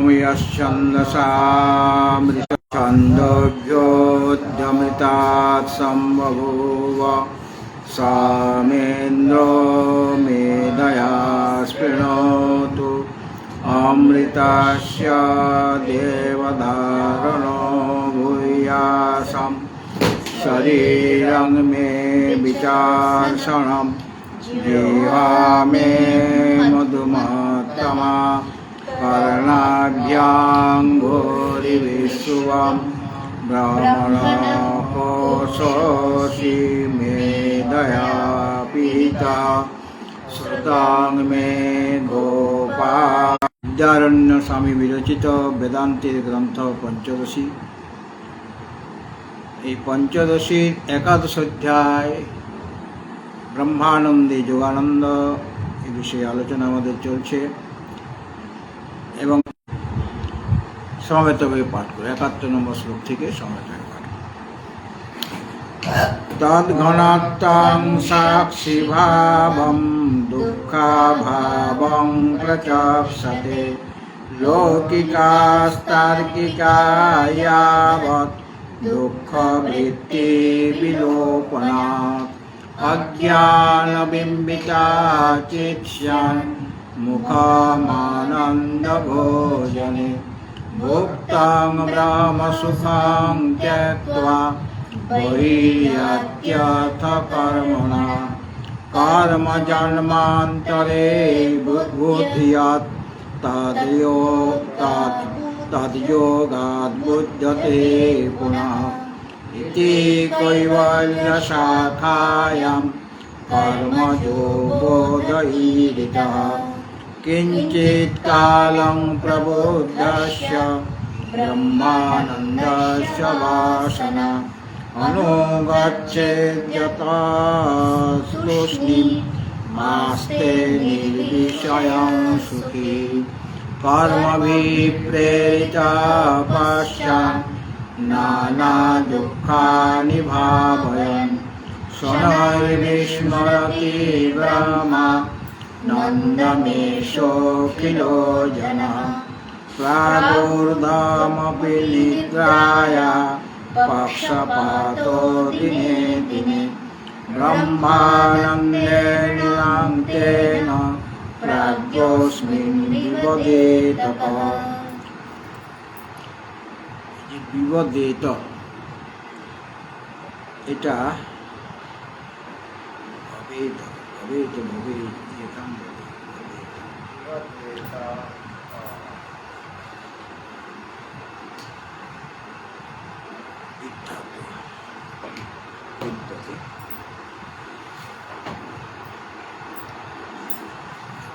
भूयश्छन्दसामृतछन्दोभ्योऽद्यमृतात् सम्बभूव सामेन्द्रो मेधया स्पृणोतु अमृतस्य देवधारणो भूयासं शरीरं मे विचार्षणं जिह्वा मे मधुमत्तमा कर्णाभ्यां भूरिविश्वं ब्रह्मणोऽसि मेधया पीता श्रुतां मे गोपाल। विद्यारण्य स्वामी विरचित वेदांतेर ग्रंथ पंचदशी। এই পঞ্চদশীর একাদশ অধ্যায় ব্রহ্মানন্দে যোগানন্দ এই বিষয়ে আলোচনা আমাদের চলছে এবং সমবেতভাবে পাঠ করে ৭১ নম্বর শ্লোক থেকে সমবেতভাবে পাঠ করে। তদ্ঘনত্বং সাক্ষী ভাবং দুঃখাভাবং প্রচক্ষতে লৌকিকাস্তার্কিকায়াবৎ দুঃখ বৃত্তি বিলোপনাৎ অজ্ঞানবিম্বিতা চিৎস্যান মুখমানন্দ ভোজনে ভুক্তং ব্রহ্মসুখং ত্যক্ত্বা বহিরাত্যর্থ কর্মণা কর্ম জন্মান্তরে বুদ্ধিয়াৎ তদ্যোগাৎ বুধ্যতে পুনঃ ইতি কৈবল্যশাখায়াং কর্মযোগোদয়ীরিতः কিঞ্চিৎ কালং প্রবুদ্ধস্য ব্রহ্মানন্দস্য বাসনা অনুগচ্ছেদ্যতস্তূষ্ণীং মাস্তে নির্বিষয়ং সুখী কর্মভিপ্রেরিতা পশ্চাৎ নানা দুঃখানি ভাবয়न् শনৈর্বিস্মরতি ব্রহ্মা নন্দমেষোऽখিলো জনः প্রাদুর্ধামপি নিদ্রায়া পক্ষপাতো দিনে দিনে ব্রহ্মানন্দে নিলান্তেন প্রাজ্ঞোऽস্মিन् বিবদেতঃ। বিবদেত এটা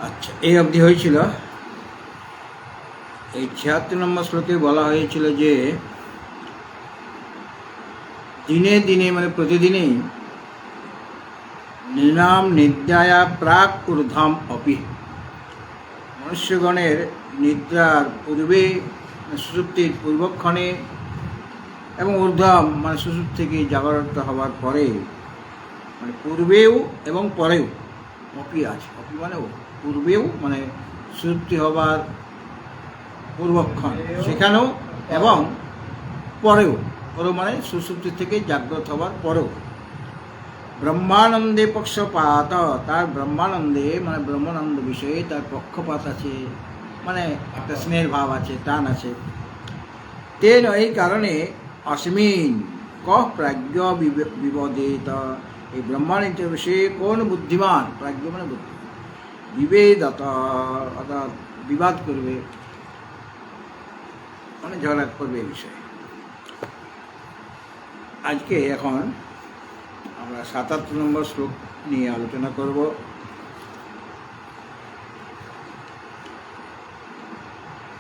আচ্ছা, এই অবধি হয়েছিল। এই ৭৬ নম্বর শ্লোকে বলা হয়েছিল যে দিনে দিনে মানে প্রতিদিনেই নৃণাম নিদ্রায়া প্রাক ঊর্ধ্বম অপি, মনুষ্যগণের নিদ্রার পূর্বে সুষুপ্তির পূর্বক্ষণে এবং ঊর্ধ্বম মানে সুষুপ্তি থেকে জাগরত হওয়ার পরে মানে পূর্বেও এবং পরেও অপি আছে। অপি মানে পূর্বেও মানে সুষুপ্তি হবার পূর্বক্ষণ সেখানেও এবং পরেও, পরেও মানে সুষুপ্তি থেকে জাগ্রত হবার পরেও ব্রহ্মানন্দে পক্ষপাত, তার ব্রহ্মানন্দে মানে ব্রহ্মানন্দ বিষয়ে তার পক্ষপাত আছে, মানে একটা স্নেহের ভাব আছে, টান আছে। তেন এই কারণে অস্মিন কঃ প্রাজ্ঞ বিবদেত, এই ব্রহ্মানন্দ বিষয়ে কোন বুদ্ধিমান, প্রাজ্ঞ মানে বুদ্ধি, বিবেদত অর্থাৎ বিবাদ করবে মানে ঝগড়া করবে এই বিষয়ে। আজকে এখন আমরা ৭৭ নম্বর শ্লোক নিয়ে আলোচনা করব।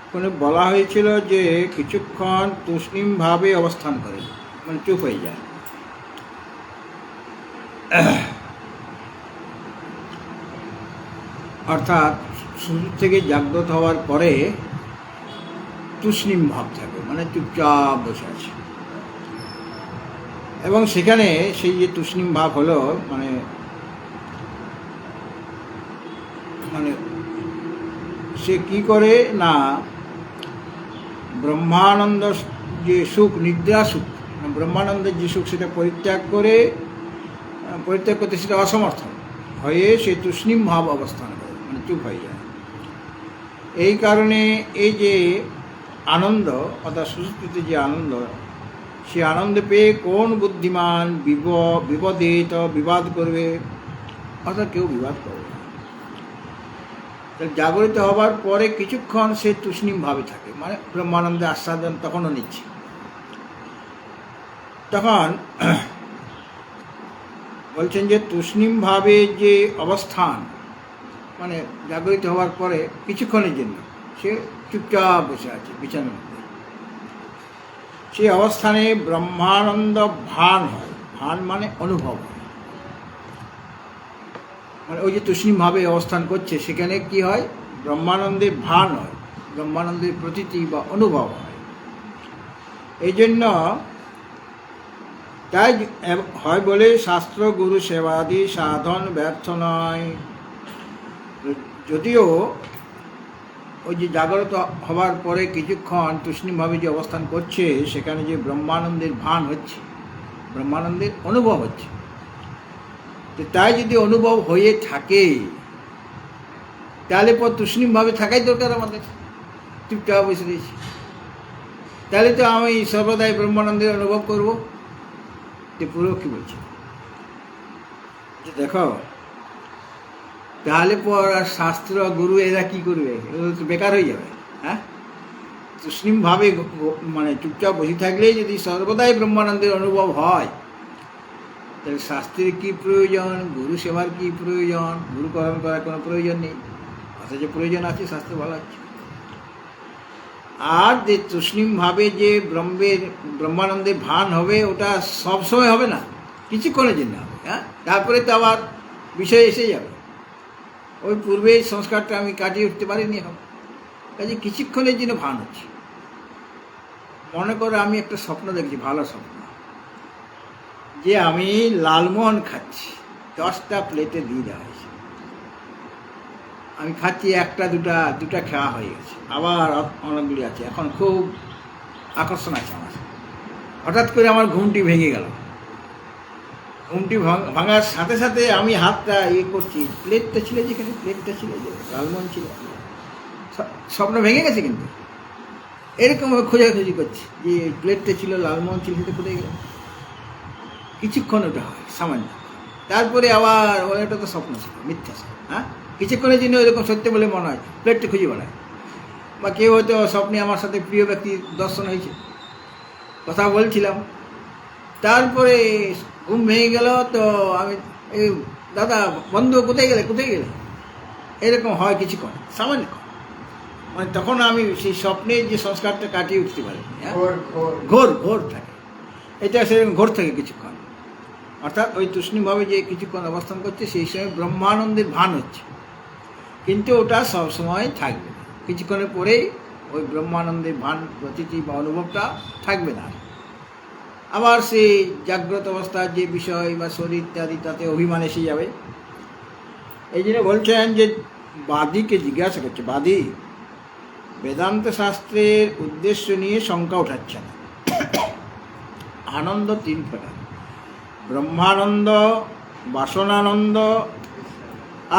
ওখানে বলা হয়েছিল যে কিছুক্ষণ তুষ্ণীম ভাবে অবস্থান করে, মানে চুপ হয়ে যায়। অর্থাৎ সুষুপ্তি থেকে জাগ্রত হওয়ার পরে তুষ্ণীম ভাব থাকে, মানে চুপচাপ বসে আছে। এবং সেখানে সেই যে তুষ্ণীম ভাব হলো মানে মানে সে কি করে না ব্রহ্মানন্দ যে সুখ, নিদ্রা সুখ, ব্রহ্মানন্দের যে সুখ, সেটা পরিত্যাগ করতে সেটা অসমর্থ হয়ে সে তুষ্ণীম ভাব অবস্থান করে, মানে চুপ হয়ে যায়। এই কারণে এই যে আনন্দ, অর্থাৎ সুষুপ্তিতে যে আনন্দ, সে আনন্দ পেয়ে কোন বুদ্ধিমান বিপদে বিবাদ করবে? অর্থাৎ কেউ বিবাদ করবে না। জাগরিত হবার পরে কিছুক্ষণ সে তুষ্ণীম ভাবে থাকে, মানে ব্রহ্মানন্দে আস্বাদন তখনও নিচ্ছে। তখন বলছেন যে তুষ্ণীম ভাবে যে অবস্থান, মানে জাগরিত হওয়ার পরে কিছুক্ষণের জন্য সে চুপচাপ বসে আছে বিছানার মধ্যে, সেই অবস্থানে ব্রহ্মানন্দ ভান হয়। ভান মানে অনুভব হয়, মানে ওই যে তুষ্ণীম ভাবে অবস্থান করছে সেখানে কি হয়? ব্রহ্মানন্দের ভান হয়, ব্রহ্মানন্দের প্রতীতি বা অনুভব হয়। এই জন্য তাই হয় বলে শাস্ত্র গুরু সেবাদি সাধন ব্যর্থ নয়। যদিও ওই যে জাগ্রত হবার পরে কিছুক্ষণ তুষ্ণীমভাবে যে অবস্থান করছে সেখানে যে ব্রহ্মানন্দের ভান হচ্ছে, ব্রহ্মানন্দের অনুভব হচ্ছে, তো তাই যদি অনুভব হয়ে থাকে তাহলে পর তুষ্ণীমভাবে থাকাই দরকার আমাদের। চুপচাপ বসে দিয়েছি, তাহলে তো আমি সর্বদাই ব্রহ্মানন্দের অনুভব করব। যে পুরো কি বলছে যে দেখো, তাহলে পর আর শাস্ত্র গুরু এরা কি করবে? এগুলো তো বেকার হয়ে যাবে। হ্যাঁ, তুষ্ণীমভাবে মানে চুপচাপ বসে থাকলেই যদি সর্বদাই ব্রহ্মানন্দের অনুভব হয়, তাহলে শাস্ত্রের কি প্রয়োজন? গুরু সেবার কি প্রয়োজন? গুরুকরণ করার কোনো প্রয়োজন নেই। অথচ প্রয়োজন আছে, শাস্ত্র বলা হচ্ছে। আর যে তুষ্ণীমভাবে যে ব্রহ্মানন্দের ভান হবে, ওটা সবসময় হবে না, কিছুক্ষণের জন্য হবে। হ্যাঁ, তারপরে তো আবার বিষয় এসে যাবে। ওই পূর্বে সংস্কারটা আমি কাটিয়ে উঠতে পারিনি এখন, কাজে কিছুক্ষণের জন্য ভান হচ্ছে। মনে করো আমি একটা স্বপ্ন দেখছি, ভালো স্বপ্ন, যে আমি লালমোহন খাচ্ছি, 10টা প্লেটে দিয়ে দেওয়া হয়েছে, আমি খাচ্ছি, একটা দুটা খাওয়া হয়ে গেছে, আবার অনেকগুলি আছে, এখন খুব আকর্ষণ আছে আমার। হঠাৎ করে আমার ঘুমটি ভেঙে গেল। ঘুমটি ভাঙার সাথে সাথে আমি হাতটা করছি, প্লেটটা ছিল যেখানে, প্লেটটা ছিল যে লালমোহন ছিল, স্বপ্ন ভেঙে গেছে। কিন্তু এরকমভাবে খোঁজাখুঁজি করছি যে প্লেটটা ছিল, লালমোহন ছিল, সেটা কোথায় গেল? কিছুক্ষণ ওটা হয় সামান্য, তারপরে আবার ওটা তো স্বপ্ন ছিল, মিথ্যা ছিল। হ্যাঁ, কিছুক্ষণের জন্য ওইরকম সত্যি বলে মনে হয়, প্লেটটা খুঁজে বেড়ায়। বা কেউ হয়তো স্বপ্নে আমার সাথে প্রিয় ব্যক্তির দর্শন হয়েছে, কথা বলছিলাম, তারপরে ঘুম ভেঙে গেল, তো আমি এই দাদা বন্ধু কোথায় গেলে এরকম হয় কিছুক্ষণ, সামান্য। মানে তখন আমি সেই স্বপ্নের যে সংস্কারটা কাটিয়ে উঠতে পারি। হ্যাঁ, ঘোর থাকে, এটা সেরকম ঘোর থাকে কিছুক্ষণ। অর্থাৎ ওই তুষ্ণীমভাবে যে কিছুক্ষণ অবস্থান করছে, সেই সময় ব্রহ্মানন্দের ভান হচ্ছে, কিন্তু ওটা সবসময় থাকবে না। কিছুক্ষণের পরেই ওই ব্রহ্মানন্দের ভান, প্রতীতি বা অনুভবটা থাকবে না। আবার সেই জাগ্রত অবস্থার যে বিষয় বা শরীর ইত্যাদি, তাতে অভিমান এসে যাবে। এই জন্য বলছেন যে বাদীকে জিজ্ঞাসা করছে, বাদী বেদান্ত শাস্ত্রের উদ্দেশ্য নিয়ে শঙ্কা উঠাচ্ছে না। আনন্দ 3 প্রকার, ব্রহ্মানন্দ, বাসনানন্দ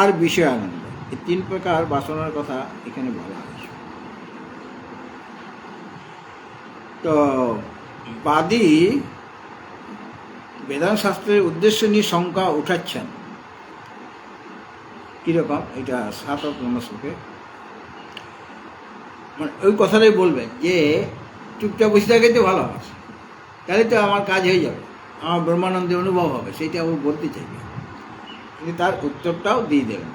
আর বিষয়ানন্দ। এই 3 প্রকার বাসনার কথা এখানে বলা হয়েছে। তো বাদী বেদান্ত শাস্ত্রের উদ্দেশ্য নিয়ে শঙ্কা উঠাচ্ছেন। কীরকম? এটা 7 নম্বর শ্লোকে মানে ওই কথাটাই বলবেন যে চুপচাপ বসে থাকে তো ভালো আমার, তাহলে তো আমার কাজ হয়ে যাবে, আমার ব্রহ্মানন্দের অনুভব হবে, সেইটা ও বলতে চাইবে। কিন্তু তার উত্তরটাও দিয়ে দেবেন।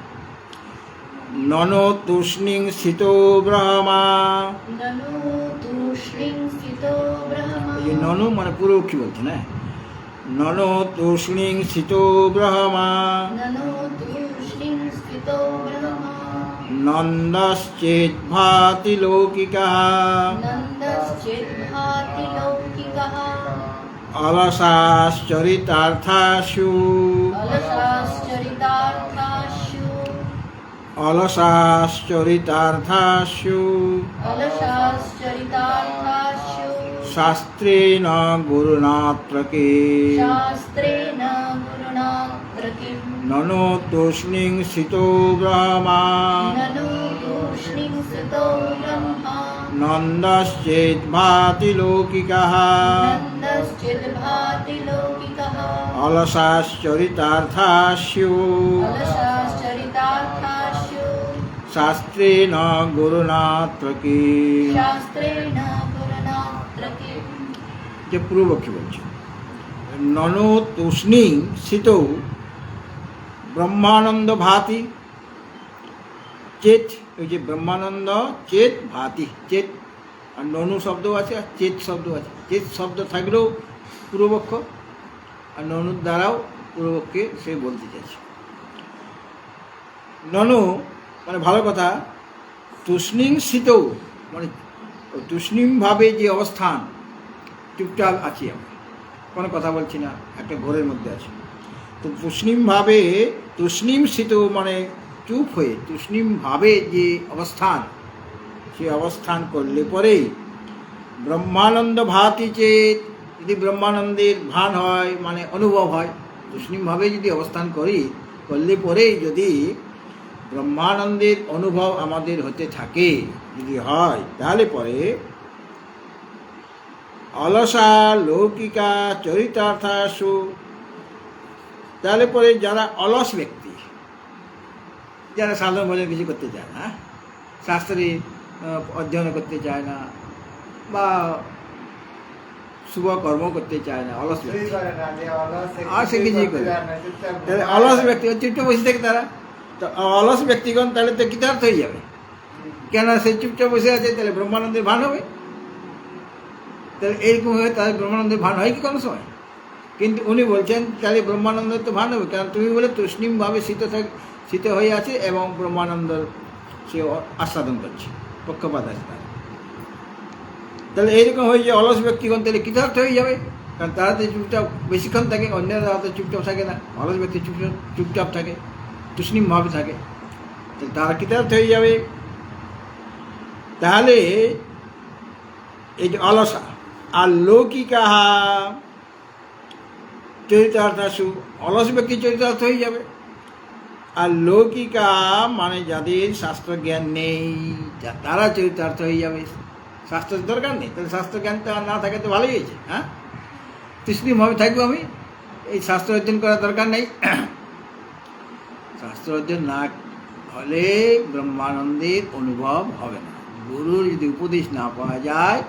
নন তুষ্ণিং স্থিতো ব্রহ্মা, এই যে ননু মানে পুরোক্ষী বলছে না, নন তুষ্ণিং স্থিতো ব্রহ্মা নন্দশ্চেৎ ভাতি লৌকিকঃ অলসাশ্চরিতার্থাসু অলসাশ্চরিতার্থাস্যু अलशाश्चरितार्थास्यु শাস্ত্রেণ গুরুনাত্রকে शास्त्रेण गुरुणा कृतिं ননো তূষ্ণীং সিতো ব্রহ্মা ननु तूष्णीं सुतो ब्रह्मा নন্দশ্চেत् ভাতি লৌকিকः नन्दश्चिद्भाति लौकिकः অলসাশ্চরিতার্থাস্যু अलशाश्चरितार्थास्यु শাস্ত্রেণ গুরুনাত্রকে। शास्त्रेण गुरुणा कृतिं যে পূর্বপক্ষী বলছে ননো তূষ্ণীং শীতৌ ব্রহ্মানন্দ ভাতি চেত, ওই যে ব্রহ্মানন্দ চেত ভাতি, চেত আর ননু শব্দ আছে আর চেত শব্দ আছে। চেত শব্দ থাকলেও পূর্বপক্ষ, আর ননুর দ্বারাও পূর্বপক্ষে সে বলতে চাইছে। ননু মানে ভালো কথা, তূষ্ণীং শীতৌ মানে তূষ্ণীমভাবে যে অবস্থান, চুপচাপ আছি আমি, কোনো কথা বলছি না, একটা ঘরের মধ্যে আছি। তো তূষ্ণীমভাবে, তূষ্ণীম শীত মানে চুপ হয়ে তূষ্ণীমভাবে যে অবস্থান, সে অবস্থান করলে পরেই ব্রহ্মানন্দ ভাতি চেত, যদি ব্রহ্মানন্দের ভান হয় মানে অনুভব হয়, তূষ্ণীমভাবে যদি অবস্থান করলে পরেই যদি ব্রহ্মানন্দের অনুভব আমাদের হতে থাকে, যদি হয়, তাহলে পরে অলসা লৌকিকা চরিতার্থাসু, তাহলে পরে যারা অলস ব্যক্তি, যারা সাধারণ ভোজন কিছু করতে চায় না, শাস্ত্রে অধ্যয়ন করতে চায় না, বা শুভ কর্ম করতে চায় না, অলস ব্যক্তি, আর সে কিছুই করে, তাহলে অলস ব্যক্তি চুপচাপ বসে থাকে তারা। তো অলস ব্যক্তিগণ তাহলে তো কৃতার্থ হয়ে যাবে, কেন সে চুপচাপ বসে আছে, তাহলে ব্রহ্মানন্দের ভান হবে। তাহলে এইরকম হয়ে তাহলে ব্রহ্মানন্দের ভান হয় কি কোনো সময়? কিন্তু উনি বলছেন তাহলে ব্রহ্মানন্দের তো ভান হবে, কারণ তুমি বলে তূষ্ণীমভাবে শীত হয়ে আছে এবং ব্রহ্মানন্দ সে আস্বাদন করছে, পক্ষপাত আছে তার। তাহলে এইরকম হয়ে যে অলস ব্যক্তিগণ তাহলে কৃতার্থ হয়ে যাবে, কারণ তারা তো চুপচাপ বেশিক্ষণ থাকে, অন্যরা তো চুপচাপ থাকে না, অলস ব্যক্তি চুপচাপ থাকে, তূষ্ণীমভাবে থাকে, তাহলে তারা কৃতার্থ হয়ে যাবে। তাহলে এই যে অলসা আর লৌকিকা চরিতার্থাসু, অলস ব্যক্তি চরিতার্থ হয়ে যাবে। আর লৌকিকা মানে যাদের শাস্ত্র জ্ঞান নেই, তারা চরিতার্থ হয়ে যাবে। শাস্ত্রের দরকার নেই, তাহলে শাস্ত্র জ্ঞানটা না থাকে তো ভালোই হয়েছে। হ্যাঁ, তৃষ্ণীমভাবে থাকবো আমি, এই শাস্ত্র অধ্যয়ন করার দরকার নেই। শাস্ত্র অধ্যয়ন না হলে ব্রহ্মানন্দের অনুভব হবে না। গুরুর যদি উপদেশ না পাওয়া যায়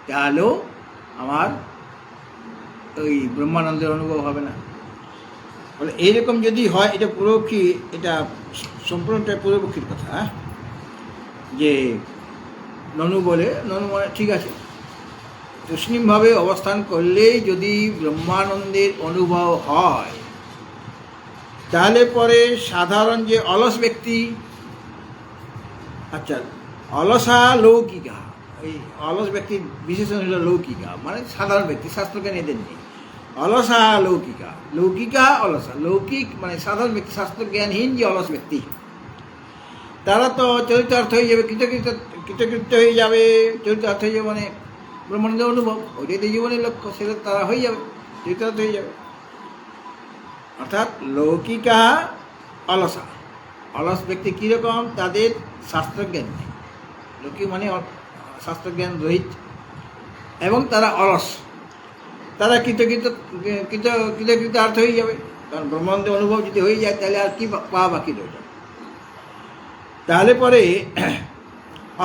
তাহলেও আমার ওই ব্রহ্মানন্দের অনুভব হবে না। বলে এইরকম যদি হয়, এটা পূর্বপক্ষী, এটা সম্পূর্ণটা পূর্বপক্ষীর কথা। যে ননু বলে, ননু মানে ঠিক আছে, তূষ্ণীমভাবে অবস্থান করলেই যদি ব্রহ্মানন্দের অনুভব হয়, তাহলে পরে সাধারণ যে অলস ব্যক্তি, আচ্ছা অলসা লৌকিকা, এই অলস ব্যক্তির বিশেষণ হল লৌকিকা, মানে সাধারণ ব্যক্তি, শাস্ত্রজ্ঞান এদের নেই। অলসা লৌকিকা, লৌকিকা অলসা, লৌকিক মানে সাধারণ ব্যক্তি, শাস্ত্রজ্ঞানহীন যে অলস ব্যক্তি, তারা তো চরিতার্থ হয়ে যাবে, কৃতকৃত্য হয়ে যাবে। চরিতার্থ হয়ে যাবে মানে ব্রহ্মানন্দের অনুভব, ওইটাই তো জীবনের লক্ষ্য, সেটা তারা হয়ে যাবে, চরিতার্থ হয়ে যাবে। অর্থাৎ লৌকিকা অলসা, অলস ব্যক্তি কীরকম, তাদের শাস্ত্রজ্ঞান নেই, লৌকিক মানে শাস্ত্রজ্ঞান রহিত, এবং তারা অলস, তারা কৃতকৃতার্থ হয়ে যাবে, কারণ ব্রহ্মানন্দের অনুভব যদি হয়ে যায় তাহলে আর কি পাওয়া বাকি রয়ে যাবে। তাহলে পরে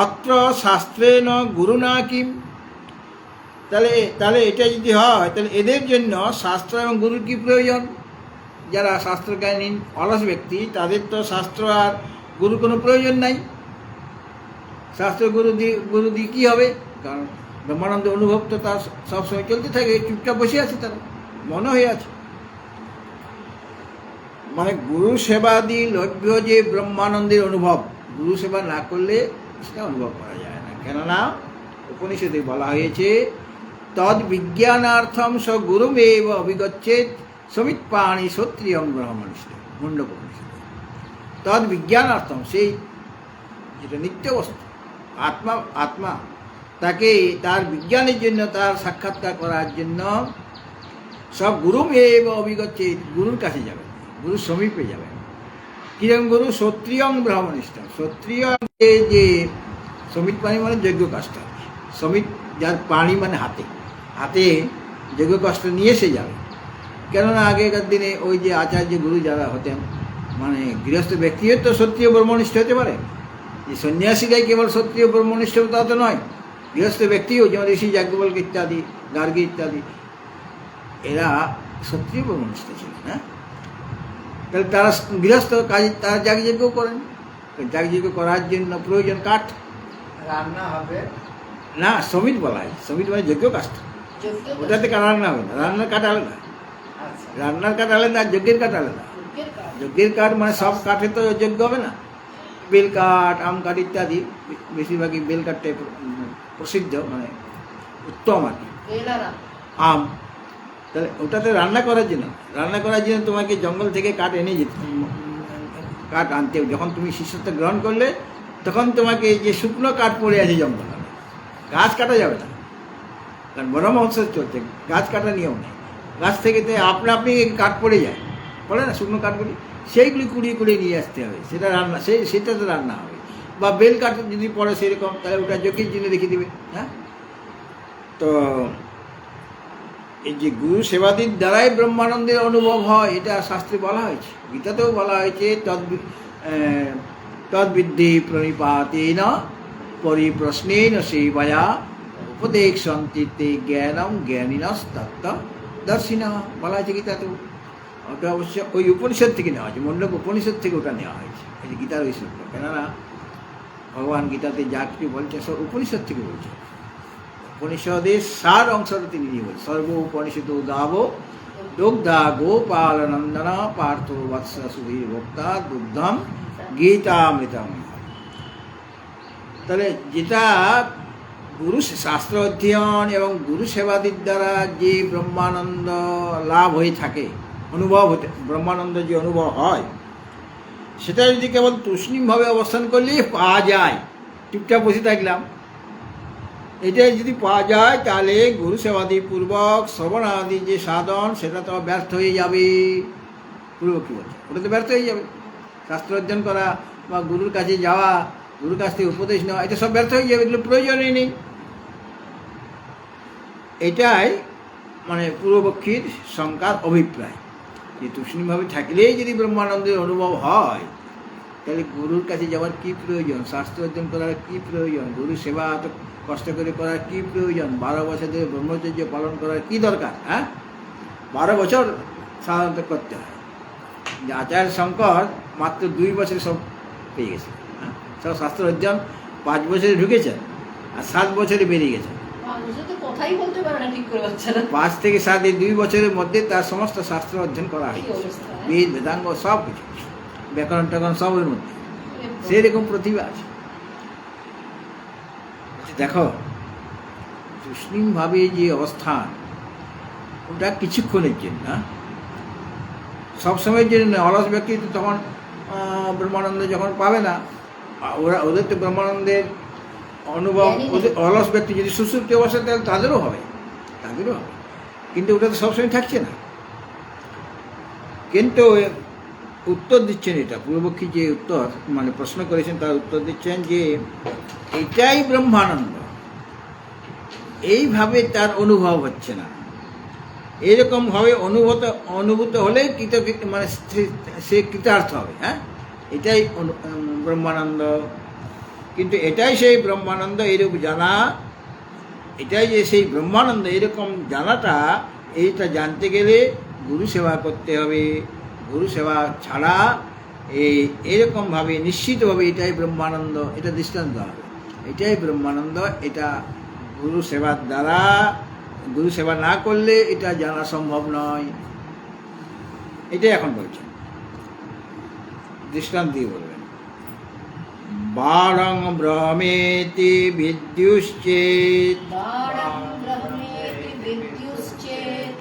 অত্র শাস্ত্রেণ গুরুনা কিম, তাহলে এটা যদি হয়, তাহলে এদের জন্য শাস্ত্র এবং গুরুর কি প্রয়োজন? যারা শাস্ত্রজ্ঞানহীন অলস ব্যক্তি, তাদের তো শাস্ত্র আর গুরু কোনো প্রয়োজন নাই। শাস্ত্র গুরু দিয়ে কী হবে? কারণ ব্রহ্মানন্দের অনুভব তো তার সবসময় চলতে থাকে, চুপচাপ বসে আছে, তারা মনে হয়ে আছে। মানে গুরু সেবাদি লভ্য যে ব্রহ্মানন্দের অনুভব, গুরু সেবা না করলে সেটা অনুভব করা যায় না। কেননা উপনিষদে বলা হয়েছে, তদ বিজ্ঞানার্থম স গুরুমেব অভিগচ্ছেদ সমিৎপাণি ক্ষত্রিয়ং ব্রহ্মনিষ্ঠ, মুন্ডক উপনিষদে। তদ বিজ্ঞানার্থম, সেই যেটা নিত্য বস্তু আত্মা, আত্মা তাকে তার বিজ্ঞানের জন্য, তার সাক্ষাৎকার করার জন্য সব গুরু এব অভিগত, গুরুর কাছে যাবেন, গুরুর সমীপে যাবেন। কিরম গুরু? ক্ষত্রিয়ং ব্রাহ্মণিষ্ঠ, ক্ষত্রিয় যে সমিত পাণি মানে যজ্ঞ কাষ্ঠ, সমিত যার পাণি মানে হাতে, হাতে যজ্ঞ কাষ্ঠ নিয়ে সে যাবে। কেননা আগেকার দিনে ওই যে আচার্য গুরু যারা হতেন, মানে গৃহস্থ ব্যক্তিও তো ক্ষত্রিয় ব্রহ্মনিষ্ঠ হতে পারে, যে সন্ন্যাসীরাই কেবল ক্ষত্রিয় ব্রহ্মনিষ্ঠ তা তো নয়, গৃহস্থ ব্যক্তিও যেমন ঋষি যাজ্ঞবল্ক ইত্যাদি, গার্গী ইত্যাদি, এরা ক্ষত্রিয় ব্রহ্মনিষ্ঠ ছিলেন। হ্যাঁ, তাহলে তারা গৃহস্থ কাজ, তারা যাগযজ্ঞ করেন। যাগযজ্ঞ করার জন্য প্রয়োজন কাঠ, রান্না হবে না সমিত বলা হয়, সমিত মানে যজ্ঞ কাষ্ঠ, যজ্ঞ ওটাতে রান্না হবে না, রান্নার কাঠ আলাদা, আচ্ছা রান্নার কাঠ আলাদা, আর যজ্ঞের কাঠ আলাদা। যজ্ঞের কাজ। যজ্ঞের কাঠ মানে সব কাঠে তো যজ্ঞ হবে না, বেল কাঠ, আম কাঠ ইত্যাদি, বেশিরভাগই বেল কাঠটাই প্রসিদ্ধ, মানে উত্তম আর কি, বেলারা আম। তাহলে ওটাতে রান্না করার জন্য, রান্না করার জন্য তোমাকে জঙ্গল থেকে কাঠ এনে যেতে, কাঠ আনতে হবে। যখন তুমি শিষ্যত্ব গ্রহণ করলে তখন তোমাকে এই যে শুকনো কাঠ পড়ে আছে জঙ্গল, গাছ কাটা যাবে না, কারণ বনমহোৎসব চলছে, গাছ কাটা নিয়ম নেই। গাছ থেকে তো আপনা আপনি কাঠ পড়ে যায়, পড়ে না শুকনো কাঠগুলি, সেইগুলি কুড়িয়ে কুড়িয়ে নিয়ে আসতে হবে, সেটা রান্না, সেটাতে রান্না হবে। বা বেল কাঠ যদি পড়ে সেরকম, তাহলে ওটা যজ্ঞের জন্য রেখে দেবে। হ্যাঁ, তো এই যে গুরু সেবাদির দ্বারাই ব্রহ্মানন্দের অনুভব হয়, এটা শাস্ত্রে বলা হয়েছে, গীতাতেও বলা হয়েছে, তদ্বিদ্ধি প্রণিপাতেন পরিপ্রশ্নেন সেবায়া উপদেশন্তি তে জ্ঞানম জ্ঞানিনস্তত্ত্ব দর্শিনা, বলা হয়েছে গীতাতেও। ওটা অবশ্য ওই উপনিষদ থেকে নেওয়া হয়েছে, মণ্ডক উপনিষদ থেকে ওটা নেওয়া হয়েছে, এই যে গীতার ওই শ্লোকটা। কেননা ভগবান গীতাতে যা কিছু বলছে সব উপনিষদ থেকে বলছে, উপনিষদের সার অংশটা তিনি নিয়ে বলছেন। সর্ব উপনিষদ গাব দুগ্ধা গোপালনন্দনা পার্থ বৎস সুধীর ভোক্তা দুগ্ধম গীতামৃতম। তাহলে যেটা গুরু শাস্ত্র অধ্যয়ন এবং গুরু সেবাদির দ্বারা যে ব্রহ্মানন্দ লাভ হয়ে থাকে, অনুভব হতে, ব্রহ্মানন্দ যে অনুভব হয়, সেটা যদি কেবল তুষ্ণীমভাবে অবস্থান করলে পাওয়া যায়, চুপচাপ বসে থাকলাম, এটাই যদি পাওয়া যায়, তাহলে গুরু সেবাদি পূর্বক শ্রবণাদি যে সাধন, সেটা তো ব্যর্থ হয়ে যাবে। পূর্বক কী বলছে, ওটা তো ব্যর্থ হয়ে যাবে। শাস্ত্র অধ্যয়ন করা বা গুরুর কাছে যাওয়া, গুরুর কাছ থেকে উপদেশ নেওয়া, এটা সব ব্যর্থ হয়ে যাবে, এগুলো প্রয়োজনই নেই। এটাই মানে পূর্বপক্ষীর শঙ্কার অভিপ্রায়, যে তুষ্ণীমভাবে থাকলেই যদি ব্রহ্মানন্দের অনুভব হয়, তাহলে গুরুর কাছে যাওয়ার কী প্রয়োজন, শাস্ত্র অধ্যয়ন করার কী প্রয়োজন, গুরু সেবা এত কষ্ট করে করার কী প্রয়োজন, 12 বছর ধরে ব্রহ্মচর্য পালন করার কী দরকার? হ্যাঁ, 12 বছর সাধারণত করতে হয়। যে আচার্য শঙ্কর মাত্র 2 বছরে সব পেয়ে গেছে। হ্যাঁ, সব শাস্ত্র অধ্যয়ন 5 বছরে ঢুকেছেন, আর 7 বছরে বেরিয়ে গেছেন। মানুষে তো কথাই বলতে পারে না, ঠিক করে হচ্ছে না। 5 থেকে 7 এই 2 বছরের মধ্যে তার সমস্ত শাস্ত্র অধ্যয়ন করা কি হয়েছে, অবস্থা, হ্যাঁ? বেদ বেদাঙ্গ সব কিছু, ব্যাকরণ ট্যাকরণ সবের মধ্যে সেরকম প্রতিভা আছে। দেখো, তুষ্ণীমভাবে যে অবস্থান, ওটা কিছুক্ষণের জন্য, সবসময়ের জন্য নয়। অলস ব্যক্তি তো তখন ব্রহ্মানন্দ যখন পাবে না, ওদের তো ব্রহ্মানন্দের অনুভব, ওদের অলস ব্যক্তি যদি সুসুপ্তি অবস্থা, তাহলে তাদেরও হবে, কিন্তু ওটা তো সবসময় থাকছে না। কিন্তু উত্তর দিচ্ছেন, এটা পূর্বপক্ষী যে উত্তর মানে প্রশ্ন করেছেন, তার উত্তর দিচ্ছেন যে এটাই ব্রহ্মানন্দ, এইভাবে তার অনুভব হচ্ছে না। এরকমভাবে অনুভূত হলে মানে সে কৃতার্থ হবে। হ্যাঁ, এটাই ব্রহ্মানন্দ, কিন্তু এটাই সেই ব্রহ্মানন্দ এইরূপ জানা, এটাই যে সেই ব্রহ্মানন্দ এরকম জানাটা, এইটা জানতে গেলে গুরু সেবা করতে হবে। গুরু সেবা ছাড়া এরকমভাবে নিশ্চিতভাবে এটাই ব্রহ্মানন্দ, এটা দৃষ্টান্ত হবে, এটাই ব্রহ্মানন্দ। এটা গুরু সেবার দ্বারা, গুরু সেবা না করলে এটা জানা সম্ভব নয়। এটাই এখন বলছেন, দৃষ্টান্ত দিয়ে বলবেন। বারং ব্রহ্মেতি বিদ্যুশ্চেত বারং ব্রহ্মেতি বিদ্যুশ্চেত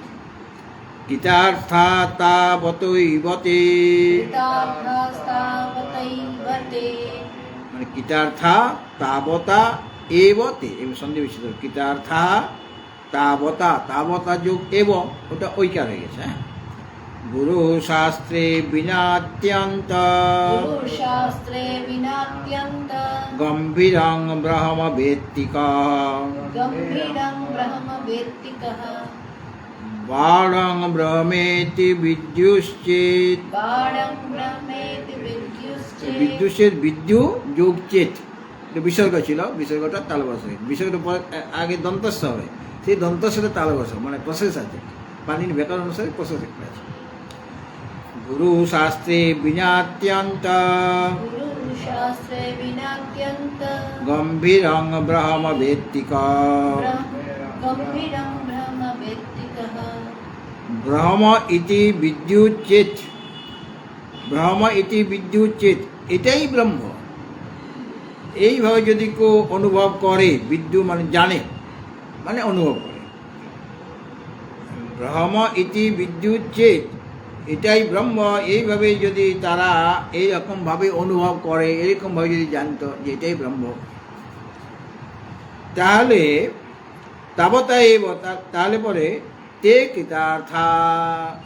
কৃতার্থা তাবতৈবতে, কৃতার্থাস্তাবতৈব তে। মানে কৃতার্থা তাবতা এবতে, এব সন্ধি বিচ্ছেদ, কৃতার্থা তাবতা, তাবতা যোগ এব, ওটা ঐকার হয়ে গেছে। হ্যাঁ, গুরু শাস্ত্রে বিনাত্যন্ত গুরুশাস্ত্রে বিনাত্যন্ত গম্ভীরং ব্রহ্ম বেত্তিকা, গম্ভীরং ব্রহ্ম বেত্তিকঃ। বাঢ়ং ব্রহ্মেতি বিদ্যুশ্চেত, বাঢ়ং ব্রহ্মেতি বিদ্যুশ্চেৎ। বিদ্যুষের বিদ্যু যোগ চেত, এটা বিসর্গ ছিল, বিসর্গটা তালবস হয়, বিসর্গের পর আগে দন্তস্ব হবে, সেই দন্তস্বটা তালবস, মানে প্রসেস আছে, পানির ব্যাকরণ অনুসারে প্রসেস একটা আছে। গুরু শাস্ত্রে বিনাত্যন্ত গুরুশাস্ত্রে বিনাত্যন্ত গম্ভীরং ব্রহ্ম বেত্তিকা, গম্ভীরং ব্রহ্ম বেত্তিকঃ। ব্রহ্ম ইতি বিদ্যুচ্চেত, ব্রহ্ম ইতি বিদ্যুচ্চেত, এটাই ব্রহ্ম। এইভাবে যদি কেউ অনুভব করে, বিদ্যু মানে জানে, মানে অনুভব করে, ব্রহ্ম ইতি বিদ্যুচ্চেত, এটাই ব্রহ্ম, এইভাবে যদি তারা এইরকমভাবে অনুভব করে, এরকমভাবে যদি জানতো যে এটাই ব্রহ্ম, তাহলে তাবতা এব, তাহলে পরে তে কৃতার্থা,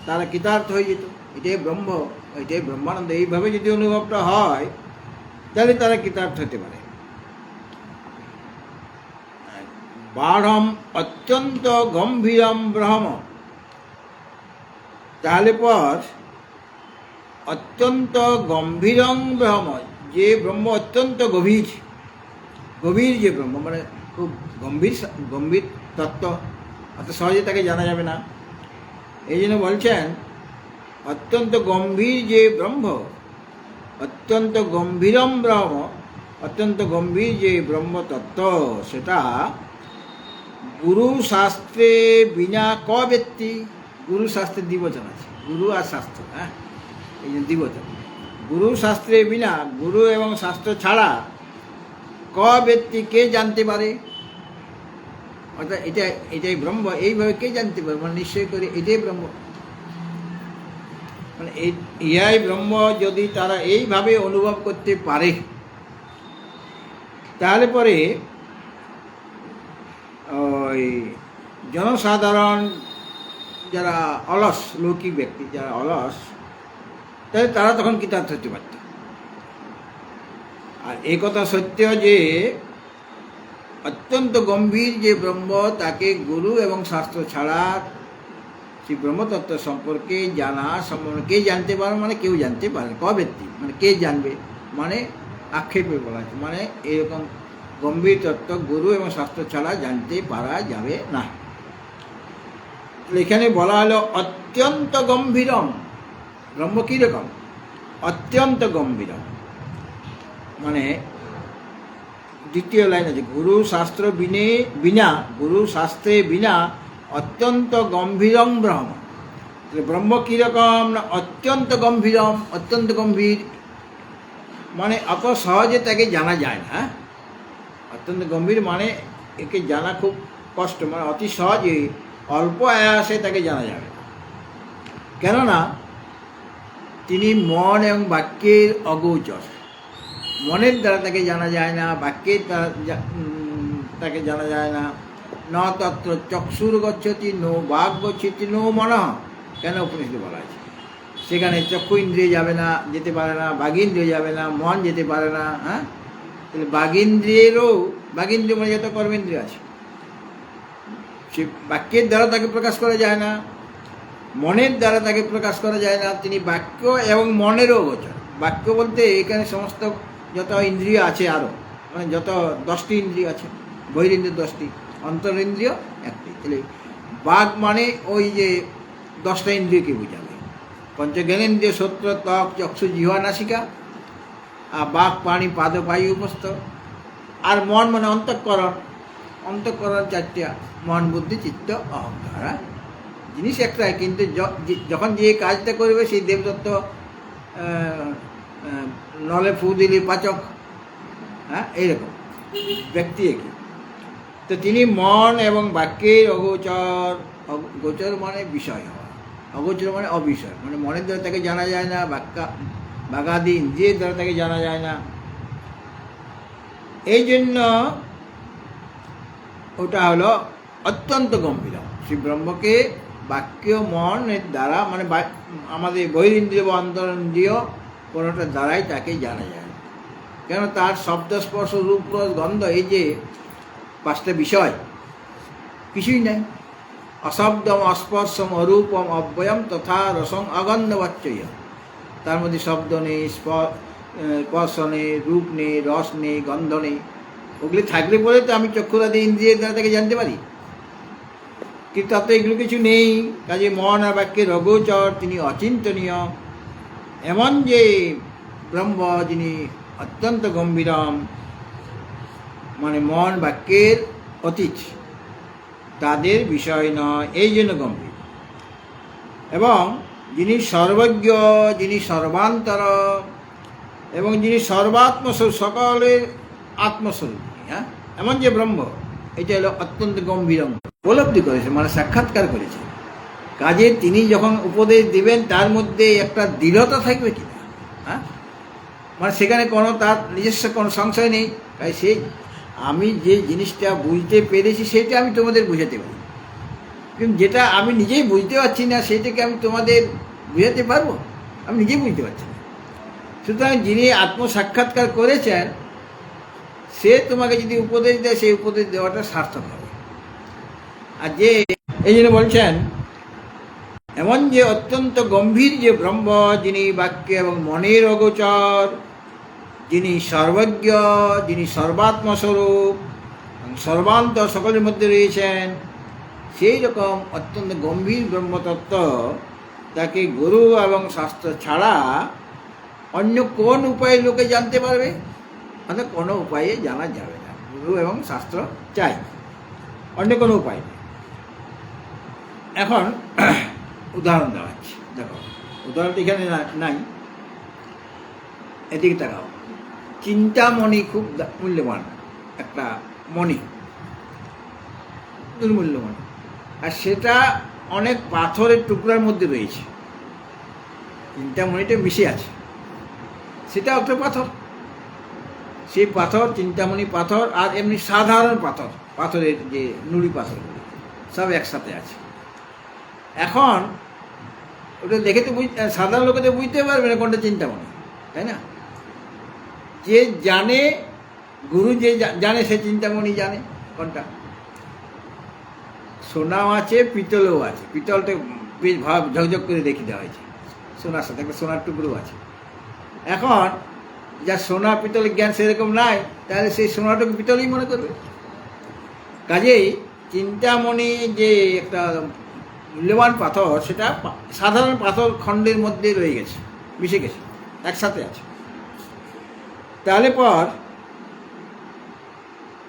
তারা কৃতার্থ হয়ে যেত, এটাই ব্রহ্ম, এটাই ব্রহ্মানন্দ, এইভাবে যদি অনুভবটা হয় তাহলে তারা কৃতার্থ হতে পারে। বাঢ়ম অত্যন্ত গম্ভীরম ব্রহ্ম, তাহলে পর অত্যন্ত গম্ভীরং ব্রহ্ম, যে ব্রহ্ম অত্যন্ত গভীর, গভীর যে ব্রহ্ম, মানে খুব গম্ভীর, গম্ভীর তত্ত্ব, অত সহজে তাকে জানা যাবে না, এই জন্য বলছেন অত্যন্ত গম্ভীর যে ব্রহ্ম, অত্যন্ত গম্ভীরম ব্রহ্ম, অত্যন্ত গম্ভীর যে ব্রহ্ম তত্ত্ব, সেটা গুরু শাস্ত্রে বিনা ক ব্যক্তি, গুরু শাস্ত্রের দ্বিবচন আছে, গুরু আর শাস্ত্র, হ্যাঁ, এই জন্য দ্বিবচন। গুরু শাস্ত্রে বিনা, গুরু এবং শাস্ত্র ছাড়া ক ব্যক্তি, কে জানতে পারে, অর্থাৎ এটাই ব্রহ্ম, এইভাবে কে জানতে পারে, মানে নিশ্চয় করে এটাই ব্রহ্ম, মানে ইহাই ব্রহ্ম যদি তারা এইভাবে অনুভব করতে পারে, তাহলে পরে ওই জনসাধারণ যারা অলস, লৌকিক ব্যক্তি যারা অলস, তাহলে তারা তখন কৃতার্থ হতে পারত। আর এই কথা সত্য যে অত্যন্ত গম্ভীর যে ব্রহ্ম, তাকে গুরু এবং শাস্ত্র ছাড়া সেই ব্রহ্মতত্ত্ব সম্পর্কে জানা সম্পর্কে কে জানতে পারে, মানে কেউ জানতে পারে, ক ব্যক্তি মানে কে জানবে, মানে আক্ষেপে বলা আছে, মানে এরকম গম্ভীর তত্ত্ব গুরু এবং শাস্ত্র ছাড়া জানতে পারা যাবে না। এখানে বলা হলো অত্যন্ত গম্ভীরম ব্রহ্ম, কীরকম অত্যন্ত গম্ভীরম, মানে দ্বিতীয় লাইন আছে, গুরু শাস্ত্র বিনা, গুরু শাস্ত্রে বিনা অত্যন্ত গম্ভীরং ব্রহ্ম। ব্রহ্ম কীরকম না অত্যন্ত গম্ভীরম, অত্যন্ত গম্ভীর, মানে অত সহজে তাকে জানা যায় না। অত্যন্ত গম্ভীর মানে একে জানা খুব কষ্ট, মানে অতি সহজে অল্প আয়াসে তাকে জানা যাবে, কেননা তিনি মন এবং বাক্যের অগোচর, মনের দ্বারা তাকে জানা যায় না, বাক্যের দ্বারা তাকে জানা যায় না। ন তত্র চক্ষুর গচ্ছতি নো বাঘ গচ্ছতি নো মনঃ, কেন উপনিষদে বলা আছে, সেখানে চক্ষু ইন্দ্রিয় যাবে না, যেতে পারে না, বাঘিন্দ্রিয় যাবে না, মন যেতে পারে না। হ্যাঁ, তাহলে বাঘিন্দ্রিয় মানে যত কর্মেন্দ্রিয় আছে, সে বাক্যের দ্বারা তাকে প্রকাশ করা যায় না, মনের দ্বারা তাকে প্রকাশ করা যায় না। তিনি বাক্য এবং মনেরও গোচর। বাক্য বলতে এখানে সমস্ত যত ইন্দ্রিয় আছে, আরও মানে যত 10টি ইন্দ্রিয় আছে, বহিরিন্দ্রিয় 10টি, অন্তরিন্দ্রিয় 1টি। তাহলে বাঘ মানে ওই যে 10টা ইন্দ্রিয়কে বোঝাবে, পঞ্চজ্ঞানেন্দ্রিয় শ্রোত্র ত্বক চক্ষু জিহ্বা নাসিকা, আর বাঘ পানি পাদ পায়ু উপস্থ। আর মন মানে অন্তঃকরণ, অন্তঃকরণ 4টা, মন বুদ্ধি চিত্ত অহংকার। জিনিস একটাই, কিন্তু যখন যে কাজটা করবে সেই দেবদত্ত নলে ফু দিলি পাচক, হ্যাঁ, এইরকম ব্যক্তি একই। তো তিনি মন এবং বাক্যের অগোচর, গোচর মানে বিষয় হওয়া, অগোচর মানে অবিষয়, মানে মনের দ্বারা তাকে জানা যায় না, বাগাদি ইন্দ্রিয়ের দ্বারা তাকে জানা যায় না। এই জন্য ওটা হলো অত্যন্ত গম্ভীর। শ্রী ব্রহ্মকে বাক্য মনের দ্বারা মানে আমাদের বহিরিন্দ্রিয় বা অন্তরিন্দ্রিয় কোনোটার দ্বারাই তাকে জানা যায় না। কেন? তার শব্দ স্পর্শ রূপ রস গন্ধ এই যে 5টা বিষয় কিছুই নাই। অশব্দম অস্পর্শম অরূপম অব্যয়ম তথা রসং অগন্ধবাচ্চয়। তার মধ্যে শব্দ নেই, স্পর্শ নেই, রূপ নেই, রস নেই, গন্ধ নেই। ওগুলি থাকলে পরে তো আমি চক্ষুরাদি ইন্দ্রিয়ের দ্বারা তাকে জানতে পারি, কিন্তু তার তো এগুলো কিছু নেই। কাজে মন আর বাক্যের অগোচর, তিনি অচিন্তনীয়। এমন যে ব্রহ্ম যিনি অত্যন্ত গম্ভীরম, মানে মন বাক্যের অতীত, তাদের বিষয় নয়, এই জন্য গম্ভীর। এবং যিনি সর্বজ্ঞ, যিনি সর্বান্তর এবং যিনি সর্বাত্মস্বরূপ, সকলের আত্মস্বরূপ, হ্যাঁ, এমন যে ব্রহ্ম, এটা হলো অত্যন্ত গম্ভীর। উপলব্ধি করেছে মানে সাক্ষাৎকার করেছে। কাজে তিনি যখন উপদেশ দিবেন তার মধ্যে একটা দৃঢ়তা থাকবে কিনা, হ্যাঁ, মানে সেখানে কোনো তার নিজস্ব কোনো সংশয় নেই। তাই সে আমি যে জিনিসটা বুঝতে পেরেছি সেটা আমি তোমাদের বুঝাতে পারি, কিন্তু যেটা আমি নিজেই বুঝতে পারছি না সেটাকে আমি তোমাদের বুঝাতে পারবো? আমি নিজেই বুঝতে পারছি না। সুতরাং যিনি আত্মসাক্ষাৎকার করেছেন সে তোমাকে যদি উপদেশ দেয়, সেই উপদেশ দেওয়াটা সার্থক হবে। আর যে এই জন্য বলছেন এমন যে অত্যন্ত গম্ভীর যে ব্রহ্ম, যিনি বাক্য এবং মনের অগোচর, যিনি সর্বজ্ঞ, যিনি সর্বাত্মস্বরূপ, সর্বান্তর, সকলের মধ্যে রয়েছেন, সেই রকম অত্যন্ত গম্ভীর ব্রহ্মতত্ত্ব তাকে গুরু এবং শাস্ত্র ছাড়া অন্য কোন উপায়ে লোকে জানতে পারবে? মানে কোনো উপায়ে জানা যাবে না। গুরু এবং শাস্ত্র চাই, অন্য কোনো উপায় নেই। এখন উদাহরণ দেওয়াচ্ছি, দেখো উদাহরণটা এখানে নাই, এদিকে তাকাও। চিন্তামণি খুব মূল্যবান একটা মণি, দুর্মূল্য মণি, আর সেটা অনেক পাথরের টুকরার মধ্যে রয়েছে। চিন্তামণিটা মিশে আছে, সেটা একটা পাথর। সেই পাথর, চিন্তামণি পাথর আর এমনি সাধারণ পাথর, পাথরের যে নুড়ি পাথরগুলি সব একসাথে আছে। এখন ওটা দেখে তো সাধারণ লোকে তো বুঝতে পারবে না কোনটা চিন্তামণি, তাই না? যে জানে, গুরু যে জানে সে চিন্তামণি জানে কোনটা। সোনাও আছে, পিতলও আছে। পিতলটা বেশ ভাব ঝকঝক করে রেখে দেওয়া হয়েছে, সোনার সাথে একটা সোনার টুকরো আছে। এখন যার সোনা পিতলের জ্ঞান সেরকম নাই, তাহলে সেই সোনাটাকে পিতলই মনে করবে। কাজেই চিন্তামণি যে একটা মূল্যবান পাথর, সেটা সাধারণ পাথর খণ্ডের মধ্যে রয়ে গেছে, মিশে গেছে, একসাথে আছে। তাহলে পর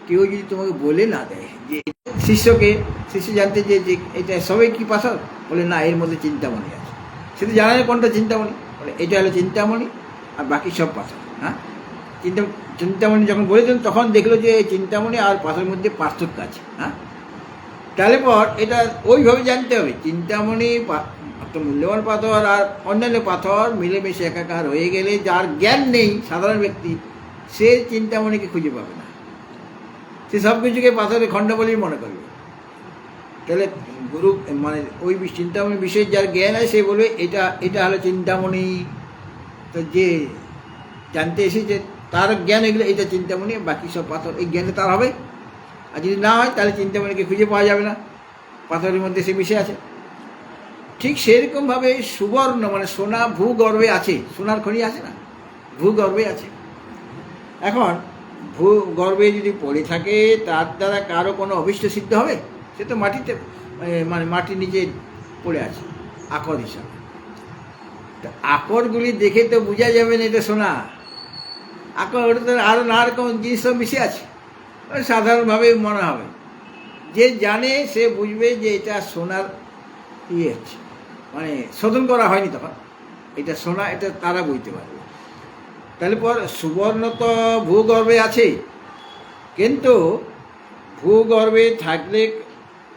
কেউ যদি তোমাকে বলে না দেয় যে শিষ্য জানতে যে এটা সবাই কি পাথর, বলে না এর মধ্যে চিন্তামণি আছে, সেটা জানা যায় কোনটা চিন্তামণি, বলে এটা হলো চিন্তামণি আর বাকি সব পাথর। হ্যাঁ, চিন্তামণি যখন বলেছেন তখন দেখলো যে চিন্তামণি আর পাথরের মধ্যে পার্থক্য আছে। হ্যাঁ, তাহলে পর এটা ওইভাবে জানতে হবে, চিন্তামণি একটা মূল্যবান পাথর আর অন্যান্য পাথর মিলেমিশে একাকার হয়ে গেলে যার জ্ঞান নেই, সাধারণ ব্যক্তি, সে চিন্তামণিকে খুঁজে পাবে না, সে সব কিছুকে পাথরের খণ্ড বলেই মনে করবে। তাহলে গুরু মানে ওই চিন্তামণি বিষয়ে যার জ্ঞান আছে সে বলবে এটা এটা হলো চিন্তামণি। তো যে জানতে এসেছে তার জ্ঞান এগুলো, এটা চিন্তামণি, বাকি সব পাথর, এই জ্ঞানে তার হবে। আর যদি না হয় তাহলে চিন্তামণিকে খুঁজে পাওয়া যাবে না, পাথরের মধ্যে সে মিশে আছে। ঠিক সেরকমভাবে সুবর্ণ মানে সোনা ভূগর্ভে আছে, সোনার খনি আছে না, ভূগর্ভে আছে। এখন ভূগর্ভে যদি পড়ে থাকে তার দ্বারা কারো কোনো অভিষ্ট সিদ্ধ হবে? সে তো মাটিতে মানে মাটির নিচে পড়ে আছে আকর হিসাবে। তা আকরগুলি দেখে তো বোঝা যাবে না এটা সোনা। আকর ওটা তো আরও নানা রকম জিনিস সব মিশে আছে, সাধারণভাবে মনে হবে। যে জানে সে বুঝবে যে এটা সোনার ইয়ে হচ্ছে, মানে শোধন করা হয়নি তখন, এটা সোনা, এটা তারা বুঝতে পারবে। তাহলে পর সুবর্ণ তো ভূগর্ভে আছে, কিন্তু ভূগর্ভে থাকলে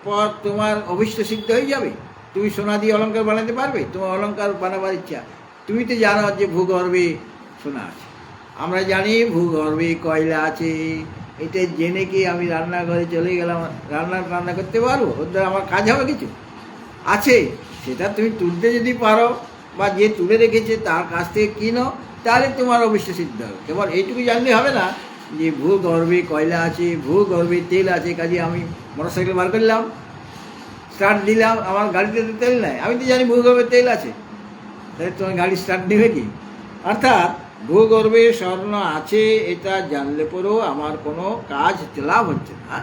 পর তোমার অভিষ্ট সিদ্ধ হয়ে যাবে? তুমি সোনা দিয়ে অলংকার বানাতে পারবে? তোমার অলংকার বানাবার ইচ্ছা, তুমি তো জানো যে ভূগর্ভে সোনা আছে। আমরা জানি ভূগর্ভে কয়লা আছে। এটা জেনে কি আমি রান্নাঘরে চলে গেলাম, রান্না করতে পারবো? ওর দ্বারা আমার কাজ হবে কিছু? আছে, সেটা তুমি তুলতে যদি পারো বা যে তুলে রেখেছে তার কাছ থেকে কিনো, তাহলে তোমার অবশ্য সিদ্ধ হবে। কেবল এইটুকু জানলে হবে না যে ভূগর্ভে কয়লা আছে, ভূগর্ভে তেল আছে, কাজে আমি মোটরসাইকেল বার করলাম, স্টার্ট দিলাম, আমার গাড়িতে তো তেল নাই, আমি তো জানি ভূগর্ভে তেল আছে, তাহলে তোমার গাড়ি স্টার্ট নেবে কি? অর্থাৎ ভূগর্ভে স্বর্ণ আছে এটা জানলে পরেও আমার কোনো কাজ লাভ হচ্ছে না।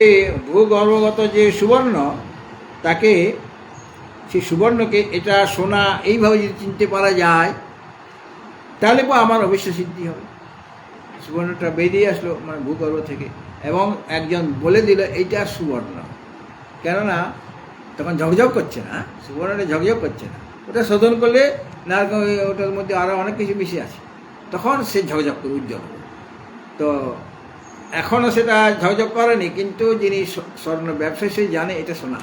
এই ভূগর্ভগত যে সুবর্ণ, তাকে, সেই সুবর্ণকে এটা সোনা এইভাবে যদি চিনতে পারা যায়, তাহলে আমার অবশ্য সিদ্ধি হবে। সুবর্ণটা বেরিয়ে আসলো মানে ভূগর্ভ থেকে, এবং একজন বলে দিল এইটা সুবর্ণ, কেননা তখন ঝকঝক করছে না, সুবর্ণটা ঝকঝক করছে না, ওটা শোধন করলে না ওটার মধ্যে আরও অনেক কিছু মিশে আছে, তখন সে ঝকঝক করে উজ্জ্বল হবে। তো এখনও সেটা ঝকঝক করেনি, কিন্তু যিনি স্বর্ণ ব্যবসায়ী সে জানে এটা সোনা।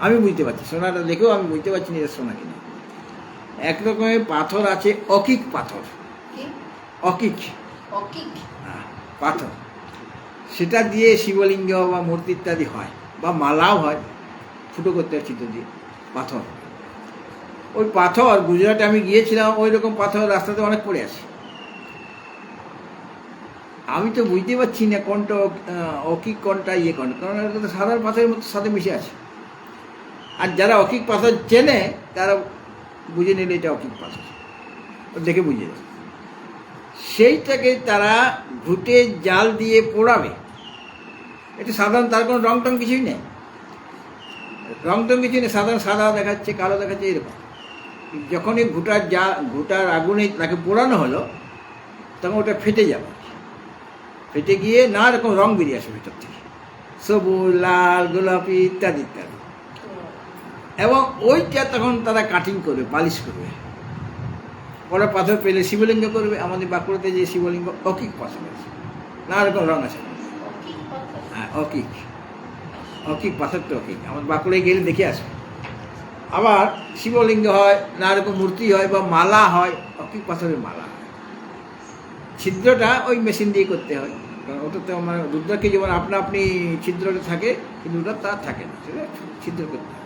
আমি বুঝতে পারছি, সোনাটা দেখেও আমি বুঝতে পারছি না এটা সোনা কিনা। এক রকমের পাথর আছে অকিক পাথর, কি? অকিক অকিক? পাথর, সেটা দিয়ে শিবলিঙ্গ বা মূর্তি ইত্যাদি হয়, বা মালাও হয়, ফুটো করতে হয় চিত্র দিয়ে পাথর। ওই পাথর গুজরাটে আমি গিয়েছিলাম, ওই রকম পাথর রাস্তাতে অনেক পড়ে আছে। আমি তো বুঝতে পারছি না কোনটা অকিক কোনটা ইয়ে কোনটা, কারণ এটা তো সাধারণ পাথরের মতো সাথে মিশে আছে। আর যারা অকিক পাথর চেনে তারা বুঝে নিলে এটা অকিক পাথর, দেখে বুঝে যাবে। সেইটাকে তারা ঘুটে জাল দিয়ে পোড়াবে, এটা সাধারণ, তার কোনো রং টং কিছুই নেই, রং টং কিছুই নেই, সাধারণ সাদা দেখাচ্ছে, কালো দেখাচ্ছে, এরকম। যখনই ঘুটার আগুনে তাকে পোড়ানো হলো, তখন ওটা ফেটে যাবে, ফেটে গিয়ে নানা রকম রং বেরিয়ে আসে ভেতর থেকে, সবুজ, লাল, গোলাপি ইত্যাদি ইত্যাদি। এবং ওইটা তখন তারা কাটিং করবে, পালিশ করবে, পরে পাথর পেলে শিবলিঙ্গ করবে। আমাদের বাঁকুড়াতে যে শিবলিঙ্গ অকিক পাথর আছে, নানা রকম রং আছে। অকিক পাথর? হ্যাঁ, অকিক, অকিক পাথর তো অকিক, আমার বাঁকুড়ায় গেলে দেখে আসবে। আবার শিবলিঙ্গ হয়, নানা রকম মূর্তি হয়, বা মালা হয়, অকিক পাথরের মালা হয়। ছিদ্রটা ওই মেশিন দিয়ে করতে হয়, কারণ ওটা তো আমার রুদ্রাক্ষী যেমন আপনি ছিদ্রটা থাকে, কিন্তু ওটা তা থাকে না, সেটা ছিদ্র করতে হয়।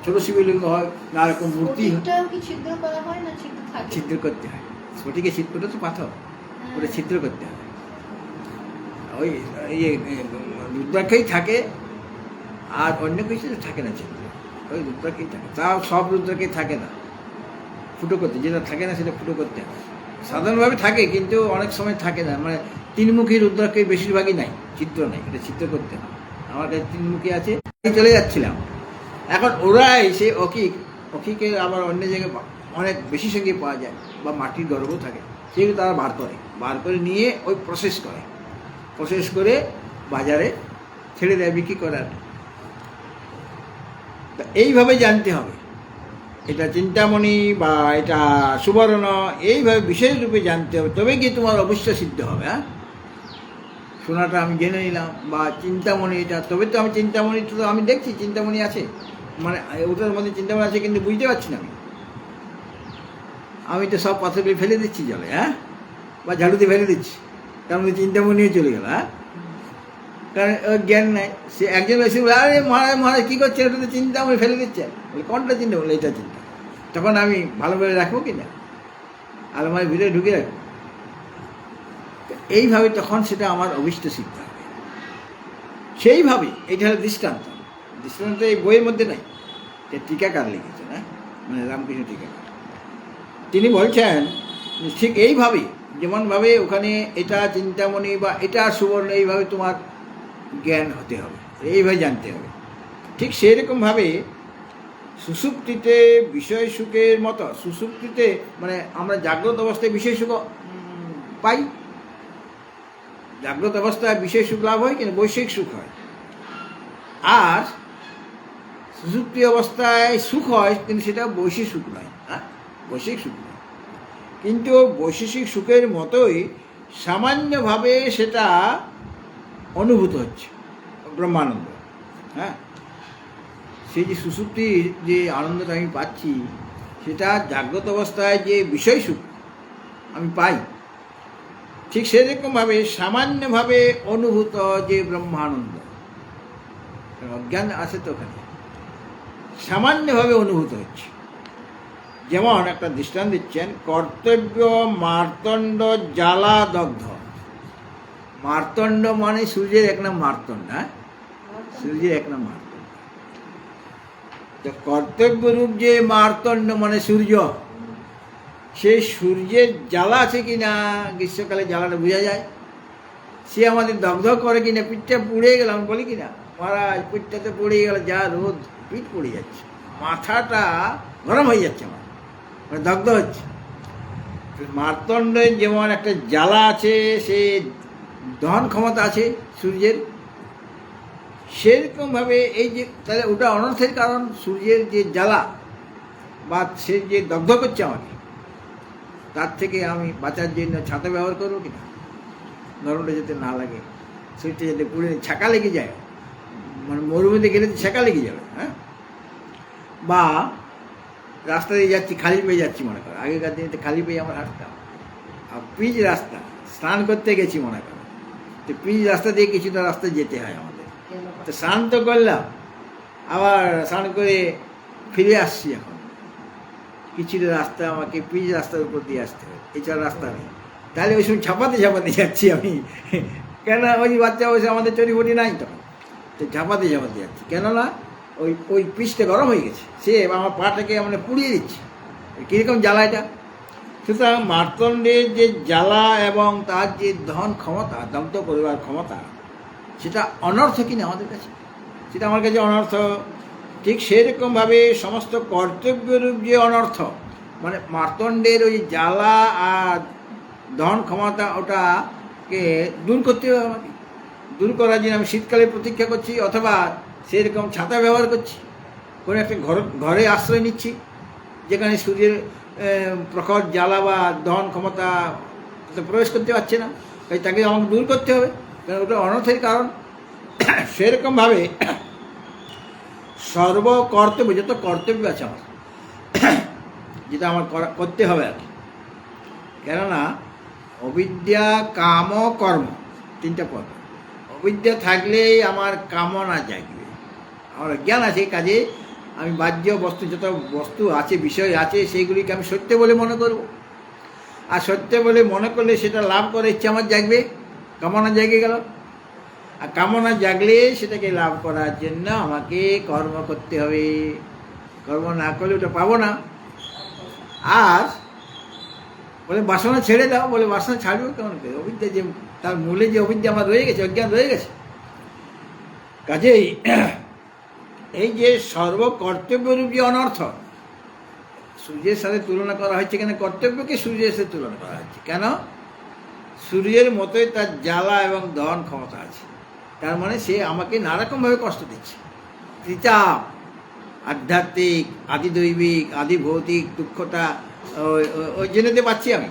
ছোট শিবলিঙ্গ হয়, নানা রকম মূর্তি হয়, স্ফটিকটাও কি ছিদ্র করা হয় না ছিদ্র থাকে? ছিদ্র করতে হয়। স্ফটিকে ওটা তো পাথর, ওটা ছিদ্র করতে হয়। ওই ইয়ে রুদ্রাক্ষেই থাকে, আর অন্য কিছু থাকে না ছিদ্র, ওই রুদ্রাক্ষেই থাকে। তাও সব রুদ্রাক্ষেই থাকে না, ফুটো করতে, যেটা থাকে না সেটা ফুটো করতে হয়। সাধারণভাবে থাকে, কিন্তু অনেক সময় থাকে না, মানে তিনমুখী রুদ্রাক্ষের বেশিরভাগই নাই, চিত্র নাই, এটা চিত্র করতে হয়। আমার কাছে তিনমুখী আছে, চলে যাচ্ছিলাম। এখন ওরা এসে অকিকের আবার অন্য জায়গায় অনেক বেশি সঙ্গে পাওয়া যায়, বা মাটির গর্ভও থাকে, সেগুলো তারা বার করে নিয়ে ওই প্রসেস করে বাজারে ছেড়ে দেয় বিক্রি করার। তা এইভাবে জানতে হবে এটা চিন্তামণি বা এটা সুবর্ণ, এইভাবে বিশেষ রূপে জানতে হবে, তবে কি তোমার অবশ্য সিদ্ধ হবে। হ্যাঁ, সোনাটা আমি জেনে নিলাম, বা চিন্তামণি এটা, তবে তো আমি চিন্তামণিটা তো আমি দেখছি চিন্তামণি আছে, মানে ওটার মধ্যে চিন্তামণি আছে, কিন্তু বুঝতে পারছি না আমি তো সব পাথরগুলি ফেলে দিচ্ছি জলে, হ্যাঁ, বা ঝাড়ুতে ফেলে দিচ্ছি, তার মধ্যে চিন্তামণিও চলে গেল। হ্যাঁ, কারণ ওর জ্ঞান নাই। সে একজন এসে বলে, আরে মহারাজ কী করছে, ওটা তো চিন্তামণি ফেলে দিচ্ছে। বলে কোনটা চিন্তা? বলে এটা চিন্তা। তখন আমি ভালোভাবে রাখবো কি না, আলমারির ভিতরে ঢুকে রাখবো। এইভাবে তখন সেটা আমার অভিষ্ট সিদ্ধ হবে। সেইভাবে এটা হলো দৃষ্টান্ত। দৃষ্টান্ত এই বইয়ের মধ্যে নাই, এটা টিকাকার লিখেছেন, হ্যাঁ, মানে রামকৃষ্ণ টিকাকার। তিনি বলছেন ঠিক এইভাবেই, যেমনভাবে ওখানে এটা চিন্তামণি বা এটা সুবর্ণ, এইভাবে তোমার জ্ঞান হতে হবে, এইভাবে জানতে হবে। ঠিক সেরকমভাবে সুষুপ্তিতে বিষয় সুখের মতো, সুষুপ্তিতে মানে আমরা জাগ্রত অবস্থায় বিষয় সুখ পাই, জাগ্রত অবস্থায় বিষয় সুখ লাভ হয়, কিন্তু বৈষয়িক সুখ হয়। আর সুষুপ্তি অবস্থায় সুখ হয়, কিন্তু সেটা বৈষয়িক সুখ নয়। হ্যাঁ, বৈষয়িক সুখ নয়, কিন্তু বৈশেষিক সুখের মতোই সামান্যভাবে সেটা অনুভূত হচ্ছে, ব্রহ্মানন্দ। হ্যাঁ, সেই যে সুষুপ্তির যে আনন্দটা আমি পাচ্ছি, সেটা জাগ্রত অবস্থায় যে বিষয় সুখ আমি পাই, ঠিক সেরকমভাবে সামান্যভাবে অনুভূত যে ব্রহ্মানন্দ, অজ্ঞান আছে তো ওখানে, সামান্যভাবে অনুভূত হচ্ছে। যেমন একটা দৃষ্টান্ত দিচ্ছেন, কর্তব্য মার্তণ্ড জ্বালা দগ্ধ। মার্তণ্ড মানে সূর্যের এক নাম মার্তণ্ড, হ্যাঁ, সূর্যের এক নাম মার্তণ্ড। তো কর্তব্য রূপ যে মার্তণ্ড মানে সূর্য, সেই সূর্যের জ্বালা আছে কিনা, গ্রীষ্মকালে জ্বালাটা বোঝা যায়। সে আমাদের দগ্ধ করে কিনা, পিঠটা পুড়ে গেল, আমি বলি কিনা মহারাজ পিঠটাতে পড়ে গেল, যা রোদ, পিঠ পড়ে যাচ্ছে, মাথাটা গরম হয়ে যাচ্ছে, আমার মানে দগ্ধ হচ্ছে। মার্তণ্ডের যেমন একটা জ্বালা আছে, সে দহন ক্ষমতা আছে সূর্যের, সেরকমভাবে এই যে, তাহলে ওটা অনর্থের কারণ। সূর্যের যে জ্বালা বা সে যে দগ্ধ করছে আমাকে, তার থেকে আমি বাঁচার জন্য ছাতা ব্যবহার করবো কিনা, গরমটা যাতে না লাগে, শরীরটা যাতে পুড়ে ছাকা লেগে যায়, মানে মরুভূমিতে গেলে তো ছাকা লেগে যাবে, হ্যাঁ। বা রাস্তা দিয়ে যাচ্ছি, খালি পেয়ে যাচ্ছি, মনে করো আগেকার দিনে খালি পেয়ে আমার হাঁটতাম, আর পিচ রাস্তা, স্নান করতে গেছি মনে করো, তো পিচ রাস্তা দিয়ে কিছুটা রাস্তা যেতে হয় আমাদের, তো স্নান তো করলাম, আবার স্নান করে ফিরে আসছি, এখন কিছুটা রাস্তা আমাকে পিচ রাস্তার উপর দিয়ে আসতে হবে, এছাড়া রাস্তা নেই। তাহলে ওই সময় ঝাপাতে ঝাপাতে যাচ্ছি আমি, কেন ওই বাচ্চা বয়সে আমাদের চটিফটি নাই তখন, তো ঝাপাতে ঝাপাতে যাচ্ছি, কেননা ওই পিচটা গরম হয়ে গেছে, সে আমার পাটাকে মানে পুড়িয়ে দিচ্ছে। কীরকম জ্বালা এটা! সুতরাং মার্তণ্ডের যে জ্বালা এবং তার যে দহন ক্ষমতা, দগ্ধ করিবার ক্ষমতা, সেটা অনর্থ কিনা আমাদের কাছে, সেটা আমার কাছে অনর্থ। ঠিক সেরকমভাবে সমস্ত কর্তব্যরূপ যে অনর্থ, মানে মার্তণ্ডের ওই জ্বালা আর দহন ক্ষমতা, ওটাকে দূর করতে হবে আমাকে। দূর করার জন্য আমি শীতকালে প্রতীক্ষা করছি, অথবা সেরকম ছাতা ব্যবহার করছি, কোনো একটা ঘরে আশ্রয় নিচ্ছি, যেখানে সূর্যের প্রখর জ্বালা বা দহন ক্ষমতা প্রবেশ করতে পারছে না, তাই তাকে আমাকে দূর করতে হবে, কারণ ওটা অনর্থের কারণ। সেরকমভাবে সর্বকর্তব্য, যত কর্তব্য আছে আমার, যেটা আমার করতে হবে আর কি, কেননা অবিদ্যা কাম কর্ম তিনটা পদ। অবিদ্যা থাকলেই আমার কামনা জাগবে, আমার জ্ঞান আছে, কাজে আমি বাহ্য বস্তু, যত বস্তু আছে, বিষয় আছে, সেইগুলিকে আমি সত্য বলে মনে করব, আর সত্য বলে মনে করলে সেটা লাভ করার ইচ্ছা আমার জাগবে, কামনা জাগে গেল। আর কামনা জাগলে সেটাকে লাভ করার জন্য আমাকে কর্ম করতে হবে, কর্ম না করলে ওটা পাবো না। আর বলে বাসনা ছেড়ে দাও, বলে বাসনা ছাড়বেও কেমন করে? অবিদ্যা, যে তার মূলে যে অবিদ্যা আমার রয়ে গেছে, অজ্ঞান রয়ে গেছে। কাজেই এই যে সর্বকর্তব্যরূপ যে অনর্থ, সূর্যের সাথে তুলনা করা হচ্ছে, কেন কর্তব্যকে সূর্যের সাথে তুলনা করা হচ্ছে, কেন সূর্যের মতোই তার জ্বালা এবং দহন ক্ষমতা আছে, তার মানে সে আমাকে নানারকমভাবে কষ্ট দিচ্ছে। ত্রিতাপ, আধ্যাত্মিক, আদিদৈবিক, আদিভৌতিক দুঃখটা ওই জন্যতে পাচ্ছি আমি,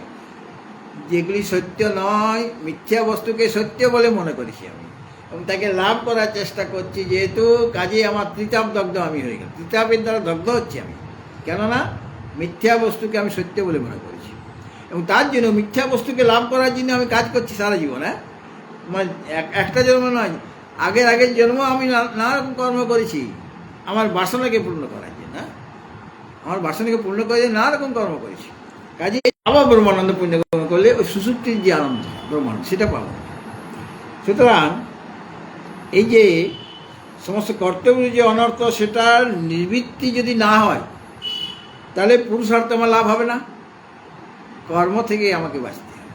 যেগুলি সত্য নয়, মিথ্যা বস্তুকে সত্য বলে মনে করেছি আমি, এবং তাকে লাভ করার চেষ্টা করছি, যেহেতু কাজে আমার ত্রিতাপ দগ্ধ আমি হয়ে গেল, ত্রিতাপের দ্বারা দগ্ধ হচ্ছি আমি, কেননা মিথ্যা বস্তুকে আমি সত্য বলে মনে করেছি, এবং তার জন্য মিথ্যা বস্তুকে লাভ করার জন্য আমি কাজ করছি সারা জীবন। হ্যাঁ, মানে একটা জন্ম নয়, আগের জন্ম আমি নানারকম কর্ম করেছি আমার বাসনাকে পূর্ণ করার জন্য, আমার বাসনাকে পূর্ণ করার জন্য নানারকম কর্ম করেছি। কাজে আবার ব্রহ্মানন্দ পুণ্য কর্ম করলে ওই সুষুপ্তির যে আনন্দ ব্রহ্মানন্দ, সেটা পাবো। সুতরাং এই যে সমস্ত কর্তব্যের যে অনর্থ, সেটার নিবৃত্তি যদি না হয়, তাহলে পুরুষার্থ আমার লাভ হবে না, কর্ম থেকে আমাকে বাঁচতে হবে।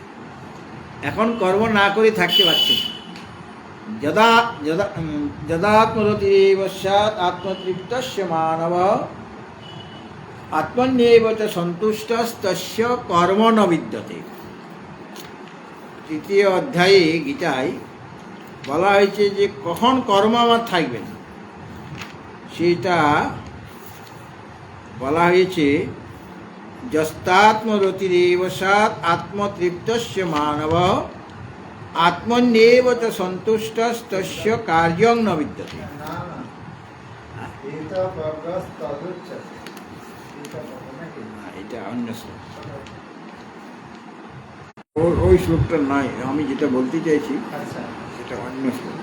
এখন কর্ম না করে থাকতে পারছি না। যদাত্মরতিরেব স্যাৎ আত্মতৃপ্তস্য মানব আত্মন্যেব চ সন্তুষ্টস্তস্য কর্ম ন বিদ্যতে। তৃতীয় অধ্যায়ে গীতায় বলা হয়েছে যে কখন কর্ম আমার থাকবে না, সেটা বলা হয়েছে যস্তাত্মরতিরেব স্যাৎ আত্মতৃপ্তস্য মানব আত্মন্যেব চ সন্তুষ্টস্তস্য কার্যং ন বিদ্যতে। এটা প্রকাশ তদুচ্চতে এটা পাবো নাকি না, এটা অন্য শ্লোক। ওই শ্লোকটা নাই, আমি যেটা বলতে চাইছি আচ্ছা সেটা অন্য শ্লোক।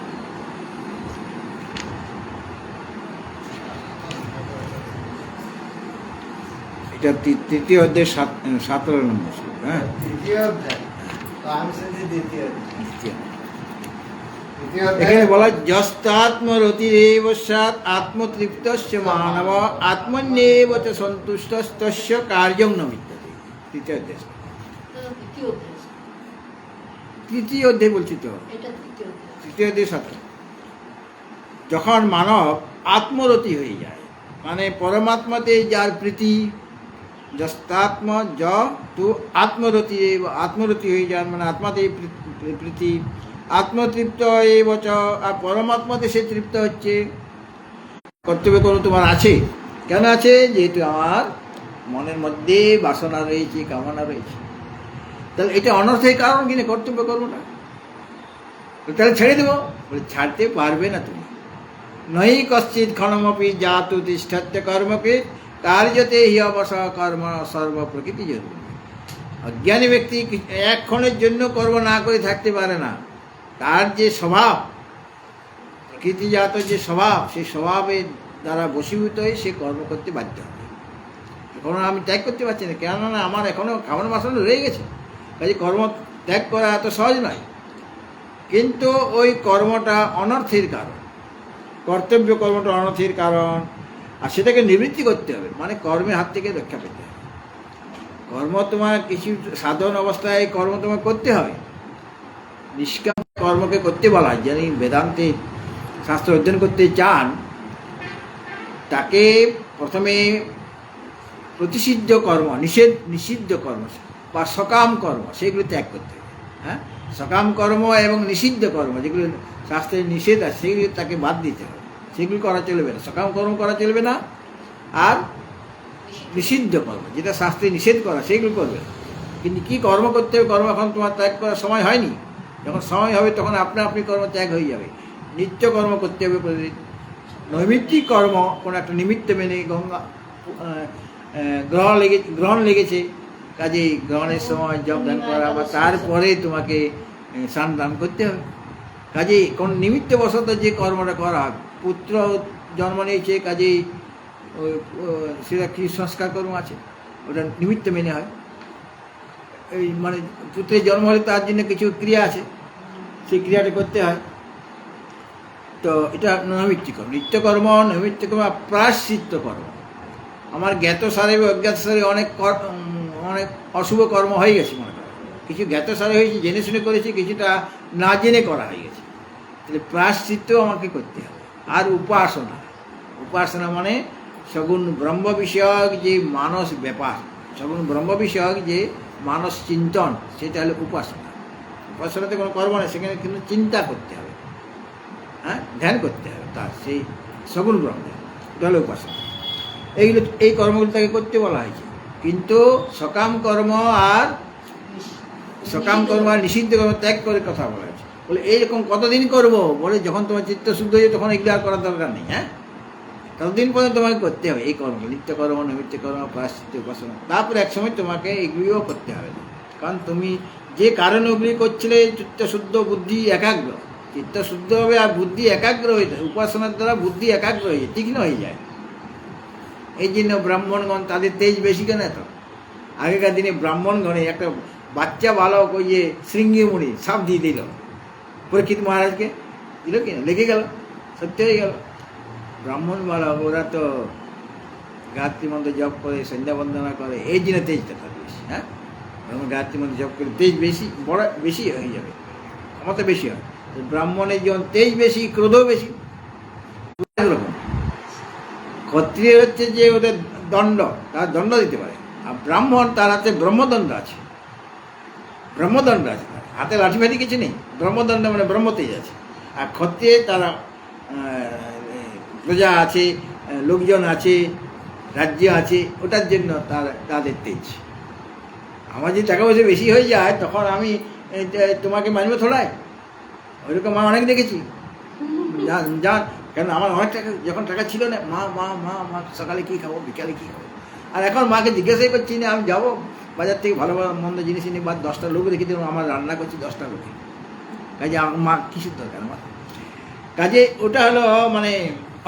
এটা তৃতীয় অধ্যায় 17 নম্বর শ্লোক। হ্যাঁ, তৃতীয় অধ্যায় তো আমি শুনছি দ্বিতীয় অধ্যায়। তৃতীয়। তৃতীয় এখানে অধ্যায় বলা যস্তাত্মরতিরেব স্যাৎ আত্মতৃপ্তস্য মানব আত্মন্যেব চ সন্তুষ্টস্তস্য কার্যং ন বিদ্যতে। তৃতীয় অধ্যায়। দ্বিতীয় অধ্যায়। তৃতীয় অধ্যায় বলছি তো, এটা তৃতীয় অধ্যায়। তৃতীয় অধ্যায় 17। যখন মানব আত্মরতি হয়ে যায়, মানে পরমাত্মাতে যার প্রীতি, যস্তাত্ম য তু আত্মরতি, আত্মরতি হয়ে যায় মানে আত্মাতে প্রীতি, আত্মতৃপ্ত এই বচ, আর পরমাত্মাতে সে তৃপ্ত হচ্ছে। কর্তব্য কোনো তোমার আছে, কেন আছে? যেহেতু আমার মনের মধ্যে বাসনা রয়েছে, কামনা রয়েছে। তাহলে এটা অনর্থের কারণ কিনা কর্তব্য করবো না, তাহলে ছেড়ে দেবো। বলে ছাড়তে পারবে না তুমি। নহি কশ্চিৎ ক্ষণমপি জাতু তিষ্ঠত্য কর্মকে কার্যতে হি অবস কর্ম সর্ব প্রকৃতি জরুরি। অজ্ঞানী ব্যক্তি এক ক্ষণের জন্য কর্ম না করে থাকতে পারে না। তার যে স্বভাব, প্রকৃতিজাত যে স্বভাব, সেই স্বভাবের দ্বারা বশীভূত হয়ে সে কর্ম করতে বাধ্য হবে। এখনো আমি ত্যাগ করতে পারছি না, কেননা আমার এখনো খাবার বাসনা রয়ে গেছে। কাজে কর্ম ত্যাগ করা এত সহজ নয়। কিন্তু ওই কর্মটা অনর্থের কারণ, কর্তব্য কর্মটা অনর্থের কারণ, আর সেটাকে নিবৃত্তি করতে হবে, মানে কর্মের হাত থেকে রক্ষা পেতে হবে। কর্ম তোমার কিছু সাধন অবস্থায় কর্ম তোমার করতে হবে। নিষ্কাম কর্মকে করতে বলা হয়। যিনি বেদান্তে শাস্ত্র অধ্যয়ন করতে চান, তাকে প্রথমে প্রতিষিদ্ধ কর্ম, নিষিদ্ধ কর্ম বা সকাম কর্ম, সেগুলো ত্যাগ করতে হবে। হ্যাঁ, সকাম কর্ম এবং নিষিদ্ধ কর্ম যেগুলো শাস্ত্রের নিষেধ আছে, সেগুলো তাকে বাদ দিতে হবে। সেগুলো করা চলবে না, সকাম কর্ম করা চলবে না। আর নিষিদ্ধ কর্ম, যেটা শাস্ত্রে নিষেধ করা, সেগুলো করবে না। কিন্তু কী কর্ম করতে হবে? কর্ম এখন তোমার ত্যাগ করার সময় হয়নি। যখন সময় হবে তখন আপনা আপনি কর্ম ত্যাগ হয়ে যাবে। নিত্য কর্ম করতে হবে প্রতিদিন। নৈমিত্তিক কর্ম, কোনো একটা নিমিত্ত মেনে গঙ্গা গ্রহণ লেগেছে, কাজেই গ্রহণের সময় জপ দান করা, বা তারপরে তোমাকে স্নান দান করতে হবে। কাজেই কোন নিমিত্ত বশত যে কর্মটা করা হবে, পুত্র জন্ম নিয়েছে, কাজেই সেটা কি সংস্কার কর্ম আছে, ওটা নিমিত্ত মেনে হয়। এই মানে পুত্রের জন্ম হলে তার জন্য কিছু ক্রিয়া আছে, সেই ক্রিয়াটা করতে হয়। তো এটা নৈমিত্তিক কর্ম। নিত্যকর্ম, নৈমিত্তিক কর্ম, প্রায়শ্চিত্ত কর্ম। আমার জ্ঞাতসারে বা অজ্ঞাতসারে অনেক অশুভ কর্ম হয়ে গেছে, মনে করেন কিছু জ্ঞাতসারে হয়েছে, জেনে শুনে করেছি, কিছুটা না জেনে করা হয়ে গেছে। তাহলে প্রায়শ্চিত্ত আমাকে করতে হবে। আর উপাসনা, উপাসনা মানে সগুণ ব্রহ্ম বিষয়ক যে মানস ব্যাপার, সগুণ ব্রহ্ম বিষয়ক যে মানস চিন্তন, সেটা হলো উপাসনা। উপাসনাতে কোনো কর্ম নেই, সেখানে কিন্তু চিন্তা করতে হবে, হ্যাঁ, ধ্যান করতে হবে তার সেই সগুণ ব্রহ্ম, এটা হলো উপাসনা। এইগুলো, এই কর্মগুলো তাকে করতে বলা হয়েছে। কিন্তু সকাম কর্ম আর নিষিদ্ধ কর্ম ত্যাগ করে কথা বলা হয়েছে। বলে এইরকম কতদিন করবো? বলে যখন তোমার চিত্ত শুদ্ধ হয়ে তখন এগুলো আর করার দরকার নেই। হ্যাঁ, ততদিন পর্যন্ত তোমাকে করতে হবে এই কর্ম, নিত্য কর্ম, নৈমিত্তিক কর্ম, প্রায়শ্চিত্ত, উপাসনা। তারপরে এক সময় তোমাকে এগুলিও করতে হবে না, কারণ তুমি যে কারণে ওগুলি করছিলে, চিত্ত শুদ্ধ, বুদ্ধি একাগ্র, চিত্ত শুদ্ধ হবে আর বুদ্ধি একাগ্র হয়ে যায়। উপাসনার দ্বারা বুদ্ধি একাগ্র হয়ে যায়, তীক্ষ্ণ হয়ে যায়। এই জন্য ব্রাহ্মণগণ তাদের তেজ বেশি কেন? এত আগেকার দিনে ব্রাহ্মণগণে একটা বাচ্চা বালক ওই যে শৃঙ্গিমুড়ি সাপ দিয়ে দিল পরীক্ষিত মহারাজকে, দিল কিনা, লেগে গেল, সত্যি হয়ে গেল। ব্রাহ্মণ বালক ওরা তো গায়ত্রী মন্ত্র জপ করে, সন্ধ্যা বন্দনা করে, এই জন্য তেজটা থাকে বেশি। হ্যাঁ, গায়ত্রী মন্ত্র জপ করে তেজ বেশি, বড় বেশি হয়ে যাবে, ক্ষমতা বেশি হয়। ব্রাহ্মণের যেমন তেজ বেশি, ক্রোধও বেশি। এরকম ক্ষত্রিয় হচ্ছে যে ওদের দণ্ড, তারা দণ্ড দিতে পারে, আর ব্রাহ্মণ তার হাতে ব্রহ্মদণ্ড আছে, ব্রহ্মদণ্ড আছে, হাতে লাঠিফাঠি কিছু নেই, ব্রহ্মদণ্ড মানে ব্রহ্মতেজ আছে। আর ক্ষত্রিয়ে তারা প্রজা আছে, লোকজন আছে, রাজ্য আছে, ওটার জন্য তাদের তেজ। আমার যদি টাকা পয়সা বেশি হয়ে যায় তখন আমি তোমাকে মানবো থোড়াই, ওইরকম আমি অনেক দেখেছি। যান কেন আমার অনেক টাকা, যখন টাকা ছিল না, মা মা মা মা সকালে কী খাবো, বিকালে কী খাবো। আর এখন মাকে জিজ্ঞাসাই করছি না, আমি যাবো বাজার থেকে ভালো ভালো মন্দ জিনিস নিয়ে, বা 10টা লোক রেখে দিলাম, আমার রান্না করছি 10টা লোকে, কাজে আমার মা কিসের দরকার আমার। কাজে ওটা হলো মানে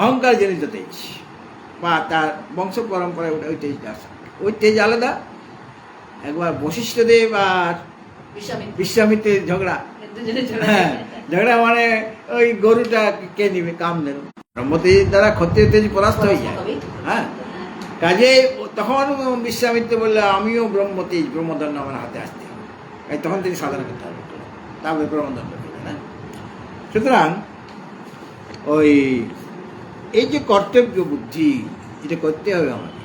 অহংকার জনিত তেজ, বা তার বংশ পরম্পরায় ওটা ওই তেজটা আসে। ওই তেজ আলাদা। একবার বশিষ্ঠদেব আর বিশ্বামিত্রের ঝগড়া। দুজনে ঝগড়া হ্যাঁ, ঝগড়া মানে ওই গরুটা কে নিবে, কাম দেন। ব্রহ্মতেজ দ্বারা ক্ষত্রিয় তেজ পরাস্ত হয়ে যায়। হ্যাঁ, কাজে তখন বিশ্বামিত্র বললে আমিও ব্রহ্মতেজ, ব্রহ্মদণ্ড আমার হাতে আসতে হবে। তখন তিনি সাধনা করতে হবে, তারপরে ব্রহ্মদণ্ড করবেন। হ্যাঁ, সুতরাং ওই এই যে কর্তব্য বুদ্ধি, এটা করতে হবে আমাকে,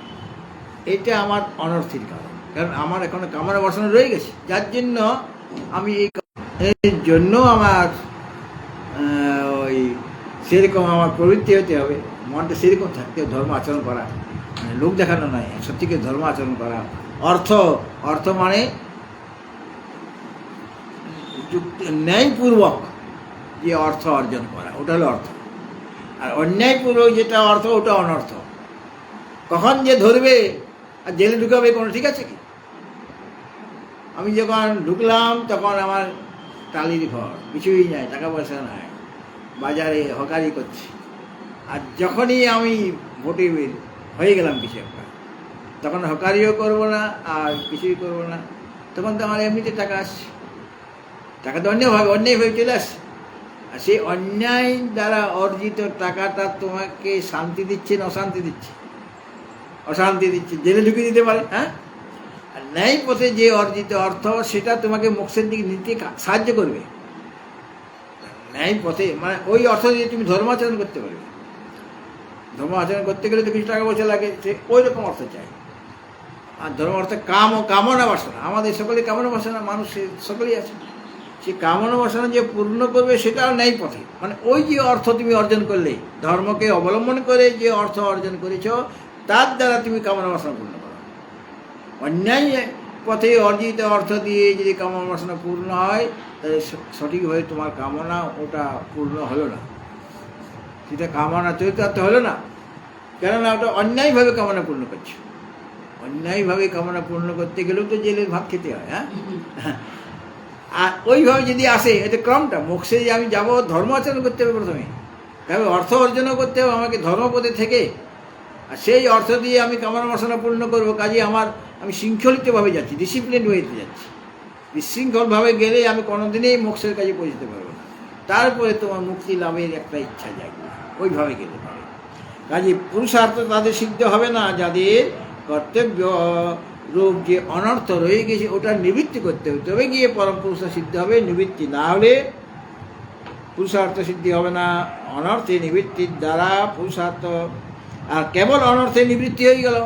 এটা আমার অনর্থের কারণ। কারণ আমার এখনো কামনা বাসনা রয়ে গেছে, যার জন্য আমি এর জন্য আমার ওই সেরকম আমার প্রবৃত্তি হতে হবে, মনটা সেরকম থাকতে হবে, ধর্ম আচরণ করা, মানে লোক দেখানো নয়, সত্যিকে ধর্ম আচরণ করা। অর্থ মানে ন্যায়পূর্বক যে অর্থ অর্জন করা, ওটা হলো অর্থ। আর অন্যায়পূর্বক যেটা অর্থ, ওটা অনর্থ। কখন যে ধরবে আর জেলে ঢুকাবে, কোনো ঠিক আছে কি? আমি যখন ঢুকলাম তখন আমার টালির ঘর, কিছুই নাই, টাকা পয়সা নাই, বাজারে হকারি করছি। আর যখনই আমি ভোটে হয়ে গেলাম কিছু একটা, তখন হকারিও করবো না আর কিছুই করবো না। তখন তো আমার এমনিতে টাকা আসছে, টাকা তো অন্যায়ভাবে চলে আসছে। আর সেই অন্যায় দ্বারা অর্জিত টাকাটা তোমাকে শান্তি দিচ্ছে না অশান্তি দিচ্ছে? অশান্তি দিচ্ছে, জেলে ঢুকিয়ে দিতে পারে। হ্যাঁ, আর ন্যায় পথে যে অর্জিত অর্থ, সেটা তোমাকে মোক্ষের দিকে নিতে সাহায্য করবে। ন্যায় পথে মানে ওই অর্থ দিয়ে তুমি ধর্মাচরণ করতে পারবে। ধর্ম আচরণ করতে গেলে তো কিছু টাকা পয়সা লাগে, সে ওই রকম অর্থ চাই। আর ধর্ম অর্থে কাম ও কামনা বাসনা, আমাদের সকলে কামনা বাসনা, মানুষের সকলেই আছে। সেই কামনা বাসনা যে পূর্ণ করবে, সেটাও ন্যায় পথে। মানে ওই যে অর্থ তুমি অর্জন করলে, ধর্মকে অবলম্বন করে যে অর্থ অর্জন করেছ, তার দ্বারা তুমি কামনা বাসনা পূর্ণ করো। অন্যায় পথে অর্জিত অর্থ দিয়ে যদি কামনা বাসনা পূর্ণ হয়, তাহলে সঠিকভাবে তোমার কামনা ওটা পূর্ণ হলো না, সেটা কামনা চরিতার্থ হলো না। কেননা ওটা অন্যায়ভাবে কামনা পূর্ণ করছে। অন্যায়ভাবে কামনা পূর্ণ করতে গেলেও তো জেলের ভাত খেতে হয়। হ্যাঁ, আর ওইভাবে যদি আসে, এটা ক্রমটা, মোক্ষে যে আমি যাবো, ধর্ম আচরণ করতে হবে প্রথমে, তবে অর্থ অর্জনও করতে হবে আমাকে ধর্মপদে থেকে। আর সেই অর্থ দিয়ে আমি কামনা বাসনা পূর্ণ করবো। কাজে আমি শৃঙ্খলিতভাবে যাচ্ছি, ডিসিপ্লিন ওয়েতে যাচ্ছি। বিশৃঙ্খলভাবে গেলে আমি কোনোদিনই মোক্ষের কাজে পৌঁছতে পারবো না। তারপরে তোমার মুক্তি লাভের একটা ইচ্ছা জাগবে, ওইভাবে গেলে পারে। কাজে পুরুষার্থ তাদের সিদ্ধ হবে না যাদের কর্তব্য রূপ যে অনর্থ রয়ে গেছে, ওটা নিবৃত্তি করতে হবে, তবে গিয়ে পরম পুরুষ সিদ্ধ হবে। নিবৃত্তি না হলে পুরুষার্থ সিদ্ধি হবে না। অনর্থে নিবৃত্তির দ্বারা পুরুষার্থ, আর কেবল অনর্থে নিবৃত্তি হয়ে গেল।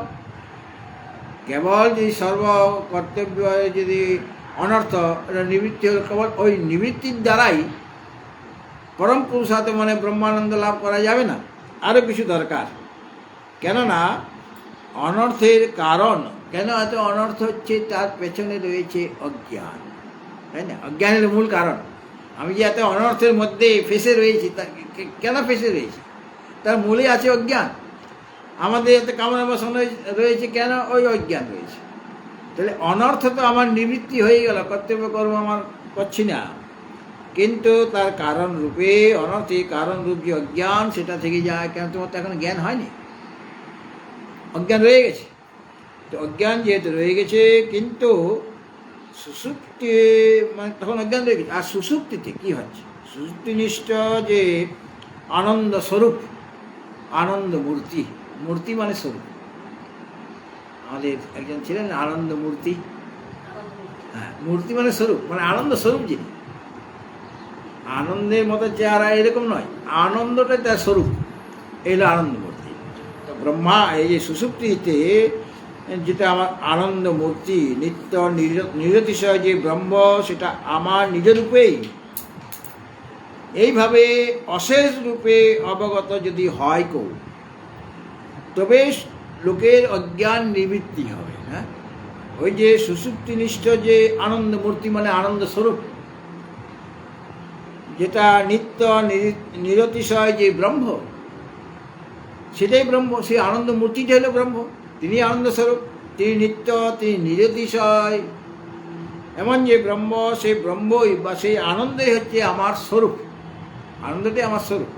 কেবল যদি সর্বকর্তব্য যদি অনর্থ, এটা নিবৃত্তি হল, কেবল ওই নিবৃত্তির দ্বারাই পরম পুরুষার্থ মানে ব্রহ্মানন্দ লাভ করা যাবে না, আরও কিছু দরকার। কেননা অনর্থের কারণ, কেন এত অনর্থ হচ্ছে, তার পেছনে রয়েছে অজ্ঞান, তাই না? অজ্ঞানের মূল কারণ। আমি যে এত অনর্থের মধ্যে ফেসে রয়েছি, তা কেন ফেসে রয়েছি? তার মূলে আছে অজ্ঞান। আমাদের এত কামনা বাসনা রয়েছে কেন? ওই অজ্ঞান রয়েছে। তাহলে অনর্থ তো আমার নিবৃত্তি হয়ে গেল, কর্তব্য কর্ম আমার করছি না, কিন্তু তার কারণ রূপে, অনর্থে কারণ রূপ যে অজ্ঞান, সেটা থেকে যায়। কেন? তোমার তো এখন জ্ঞান হয়নি, অজ্ঞান রয়ে গেছে। তো অজ্ঞান যেহেতু রয়ে গেছে, কিন্তু সুষুপ্তি মানে তখন অজ্ঞান রয়ে গেছে। আর সুষুপ্তিতে কী হচ্ছে? সুষুপ্তিনিষ্ঠ যে আনন্দ স্বরূপ, আনন্দ মূর্তি, মূর্তি মানে স্বরূপ। আমাদের একজন ছিলেন আনন্দ মূর্তি। হ্যাঁ, মূর্তি মানে স্বরূপ, মানে আনন্দ স্বরূপ যিনি। আনন্দের মতো চেহারা এরকম নয়, আনন্দটাই তার স্বরূপ, এই হলো আনন্দ মূর্তি। তো ব্রহ্মা এই যে সুষুপ্তিতে যেটা আমার আনন্দ মূর্তি, নিত্য নিরতিশয় যে ব্রহ্ম, সেটা আমার নিজরূপেই এইভাবে অশেষ রূপে অবগত যদি হয় কেউ, তবে লোকের অজ্ঞান নিবৃত্তি হবে। হ্যাঁ, ওই যে সুষুপ্তিনিষ্ঠ যে আনন্দ মূর্তি মানে আনন্দ স্বরূপ, যেটা নিত্য নিরতিশয় যে ব্রহ্ম, সেটাই ব্রহ্ম, সেই আনন্দ মূর্তিটা হলো ব্রহ্ম। তিনি আনন্দ স্বরূপ, তিনি নিত্য, তিনি নিরতিশয়। এমন যে ব্রহ্ম, সেই ব্রহ্মই বা সেই আনন্দই হচ্ছে আমার স্বরূপ, আনন্দটাই আমার স্বরূপ।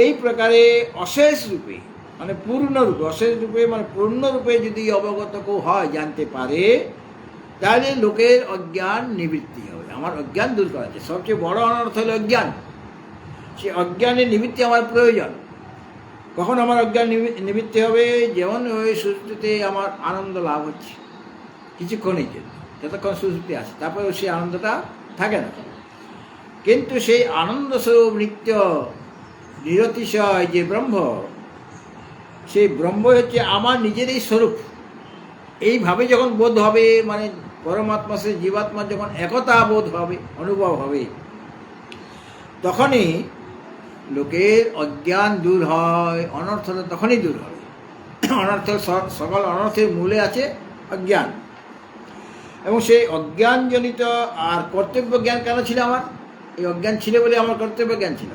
এই প্রকারে অশেষ রূপে মানে পূর্ণরূপে, অশেষ রূপে মানে পূর্ণরূপে যদি অবগত কেউ হয়, জানতে পারে, তাহলে লোকের অজ্ঞান নিবৃত্তি হবে। আমার অজ্ঞান দূর করা যায়। সবচেয়ে বড় অনর্থ হলো অজ্ঞান। সে অজ্ঞানের নিবৃত্তি আমার প্রয়োজন। কখন আমার অজ্ঞান নিবৃত্তি হবে? যেমন ওই সুস্থিতে আমার আনন্দ লাভ হচ্ছে কিছুক্ষণের জন্য, যতক্ষণ সুস্থিতি আছে, তারপরে সেই আনন্দটা থাকে না। কিন্তু সেই আনন্দ স্বরূপ নিত্য নিরতিশয় যে ব্রহ্ম, সেই ব্রহ্মই হচ্ছে আমার নিজেরই স্বরূপ। এইভাবে যখন বোধ হবে, মানে পরমাত্মা সে জীবাত্মার যখন একতা বোধ হবে, অনুভব হবে, তখনই লোকের অজ্ঞান দূর হয়, অনর্থটা তখনই দূর হবে। অনর্থ, সকল অনর্থের মূলে আছে অজ্ঞান। এবং সেই অজ্ঞানজনিত আর কর্তব্য জ্ঞান কেন ছিল আমার? এই অজ্ঞান ছিল বলে আমার কর্তব্য জ্ঞান ছিল।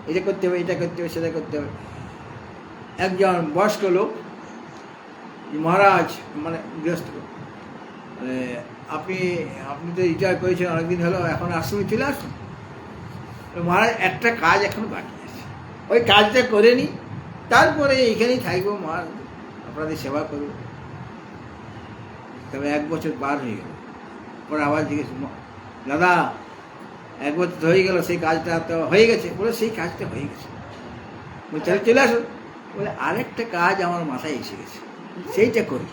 এটা করতে হবে, এটা করতে হবে, সেটা করতে হবে। একজন বয়স্ক লোক, মহারাজ, মানে গৃহস্থ লোক, মানে আপনি তো রিটায়ার করেছেন অনেকদিন হলো, এখন আশ্রমে চলে আসুন। মহারাজ একটা কাজ এখন বাকি আছে, ওই কাজটা করে নিই, তারপরে এইখানেই থাকবো, মহারাজ আপনাদের সেবা করব। তবে 1 বছর পার হয়ে গেল। পরে আবার জিজ্ঞেস, দাদা 1 বছর হয়ে গেল, সেই কাজটা তো হয়ে গেছে? বলে সেই কাজটা হয়ে গেছে। বলে তাহলে চলে আসুন। বলে আরেকটা কাজ আমার মাথায় এসে গেছে, সেইটা করি।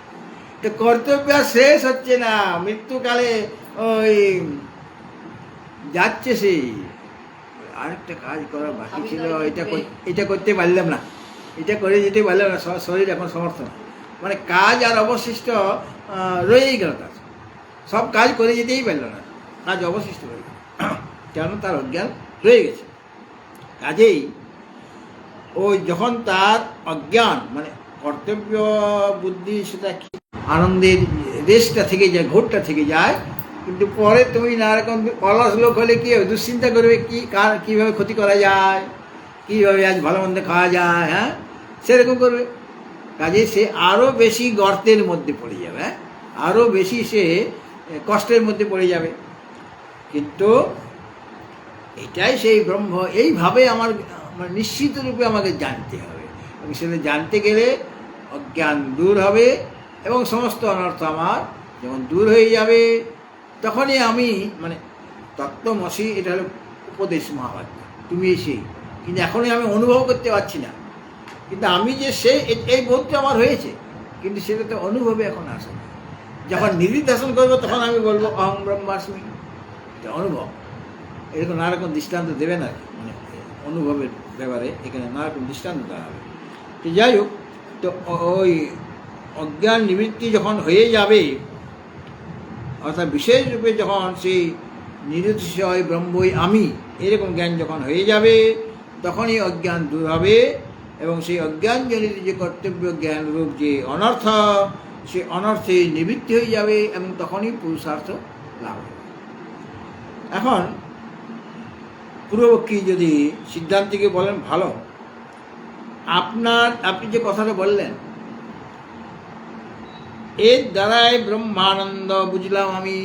তো কর্তব্য শেষ হচ্ছে না, মৃত্যুকালে ওই যাচ্ছে সেই, আরেকটা কাজ করা বাকি ছিল, এটা করতে পারলাম না, এটা করে যেতে পারলাম না, শরীর এখন সমর্থ না। মানে কাজ আর অবশিষ্ট রয়েই গেল, তার সব কাজ করে যেতেই পারল না, কাজ অবশিষ্ট রয়ে গেল, কেন? তার অজ্ঞান রয়ে গেছে। কাজেই ওই যখন তার অজ্ঞান মানে কর্তব্য বুদ্ধি, সেটা আনন্দের রেশটা থেকে যায়, ঘোরটা থেকে যায়। কিন্তু পরে তুমি নানা রকম অলস লোক হলে কি হবে? দুশ্চিন্তা করবে, কীভাবে ক্ষতি করা যায়, কীভাবে আজ ভালো মন্দ খাওয়া যায়, হ্যাঁ, সেরকম করবে। কাজে সে আরও বেশি গর্তের মধ্যে পড়ে যাবে, হ্যাঁ, আরও বেশি সে কষ্টের মধ্যে পড়ে যাবে। কিন্তু এটাই সেই ব্রহ্ম, এইভাবে আমার মানে নিশ্চিত রূপে আমাকে জানতে হবে। এবং সেটা জানতে গেলে অজ্ঞান দূর হবে এবং সমস্ত অনর্থ আমার যখন দূর হয়ে যাবে, তখনই আমি মানে তত্ত্বমসি, এটা হলো উপদেশ মহাবাক্য, তুমি সেই। কিন্তু এখনই আমি অনুভব করতে পারছি না, কিন্তু আমি যে সেই, এই বোধটা আমার হয়েছে, কিন্তু সেটা তো অনুভবে এখন আসে না। যখন নিধিধ্যাসন করবো তখন আমি বলবো অহং ব্রহ্মাস্মি, এটা অনুভব। এরকম নানা রকম দৃষ্টান্ত দেবে না, মানে অনুভবের ব্যাপারে এখানে নানা রকম দৃষ্টান্ত দেওয়া হবে। তো যাই হোক, তো ওই অজ্ঞান নিবৃত্তি যখন হয়ে যাবে, অর্থাৎ বিশেষ রূপে যখন সেই নিরতিশয় ব্রহ্মই আমি, এরকম জ্ঞান যখন হয়ে যাবে, তখনই অজ্ঞান দূর হবে এবং সেই অজ্ঞানজনিত যে কর্তব্য জ্ঞান রূপ যে অনর্থ, সে অনর্থে নিবৃত্তি হয়ে যাবে এবং তখনই পুরুষার্থ লাভ হবে। এখন পূর্বপক্ষী যদি সিদ্ধান্তিকে বলেন, ভালো, আপনি যে কথাটা বললেন, এর দ্বারাই ব্রহ্মানন্দ বুঝলাম আমি।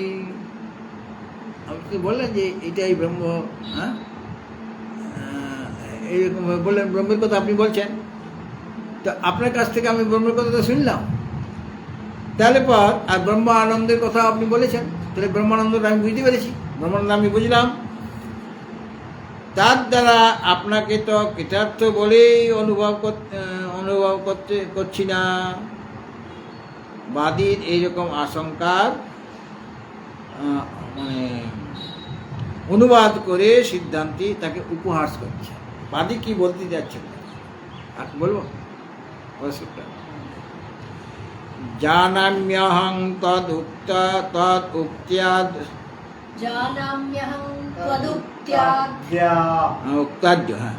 আপনি বললেন যে এটাই ব্রহ্ম, হ্যাঁ, এইরকম বললেন, ব্রহ্মের কথা আপনি বলছেন, তো আপনার কাছ থেকে আমি ব্রহ্মের কথাটা শুনলাম। তাহলে পর আর ব্রহ্ম আনন্দের কথা আপনি বলেছেন, তাহলে ব্রহ্মানন্দটা আমি বুঝতে পেরেছি, ব্রহ্মানন্দ আমি বুঝলাম। তার দ্বারা আপনাকে তো কৃতার্থ বলেই অনুভব করছি না। বাদীর এইরকম আশঙ্কার মানে অনুবাদ করে সিদ্ধান্তি তাকে উপহাস করছে। বাদী কি বলতে যাচ্ছে আর বলবো, জানাম্যহং তদুক্তিয়া জানাম্যহং তদুক্ত্যাদ্য, উক্তাদ্য, হ্যাঁ,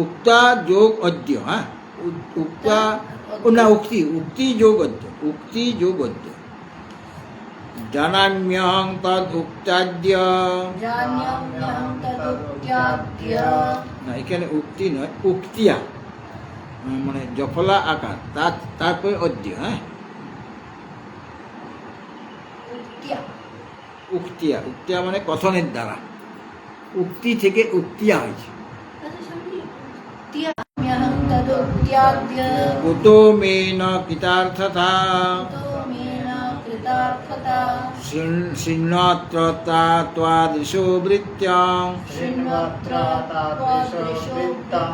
উক্তা যোগ অদ্য, হ্যাঁ, উক্তা না উক্তি যোগ অদ্য, উক্তি যোগ অদ্য। জানাম্যহং তদ উক্তাদ্য। জান্যম্যহং তদুক্ত্যাদ্য। না, এখানে উক্তি নয়, উক্তিয়া, মানে জফলা আকার, তারপরে অদ্য। হ্যাঁ, উক্তিয়া। উক্তিয়া, উক্তিয়া মানে কথনের দ্বারা, উক্তি থেকে উক্তিয়া হয়েছে। আচ্ছা, স্বামীজি, উক্তিয়াম্যহং তদুক্ত্যাদ্য। কুতো মেন কৃতার্থতা তো মেন কৃতার্থতা। শৃণ্বত্র তাদৃশো বৃত্ত্যং শৃণ্বত্র তাদৃশোবৃত্তং।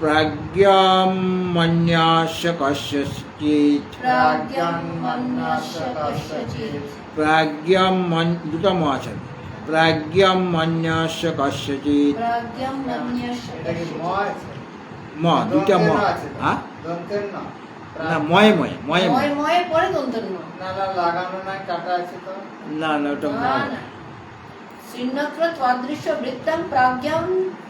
প্রাজ্ঞম মন্যাস্য কস্যচিৎ। প্রাজ্ঞান্মন্যস্য কস্যচিৎ। দুটো ম আছে, প্রাজ্ঞম মন্যাস্য কস্যচিৎ। প্রাজ্ঞান্মন্যস্য এটা কি ম কস্যচিৎ। আছে? ম, দুইটা ম। দন্তের আছে তো? হ্যাঁ, দন্তের না। না, ময়ে ময়ে ময়ে ময়ে। ময়ের পরে দন্তন্য। না না, লাগানো নাই, কাটা আছে তো। না না, ওটা ম। না না। শৃণ্বত্র তাদৃশ বৃত্তং ওটা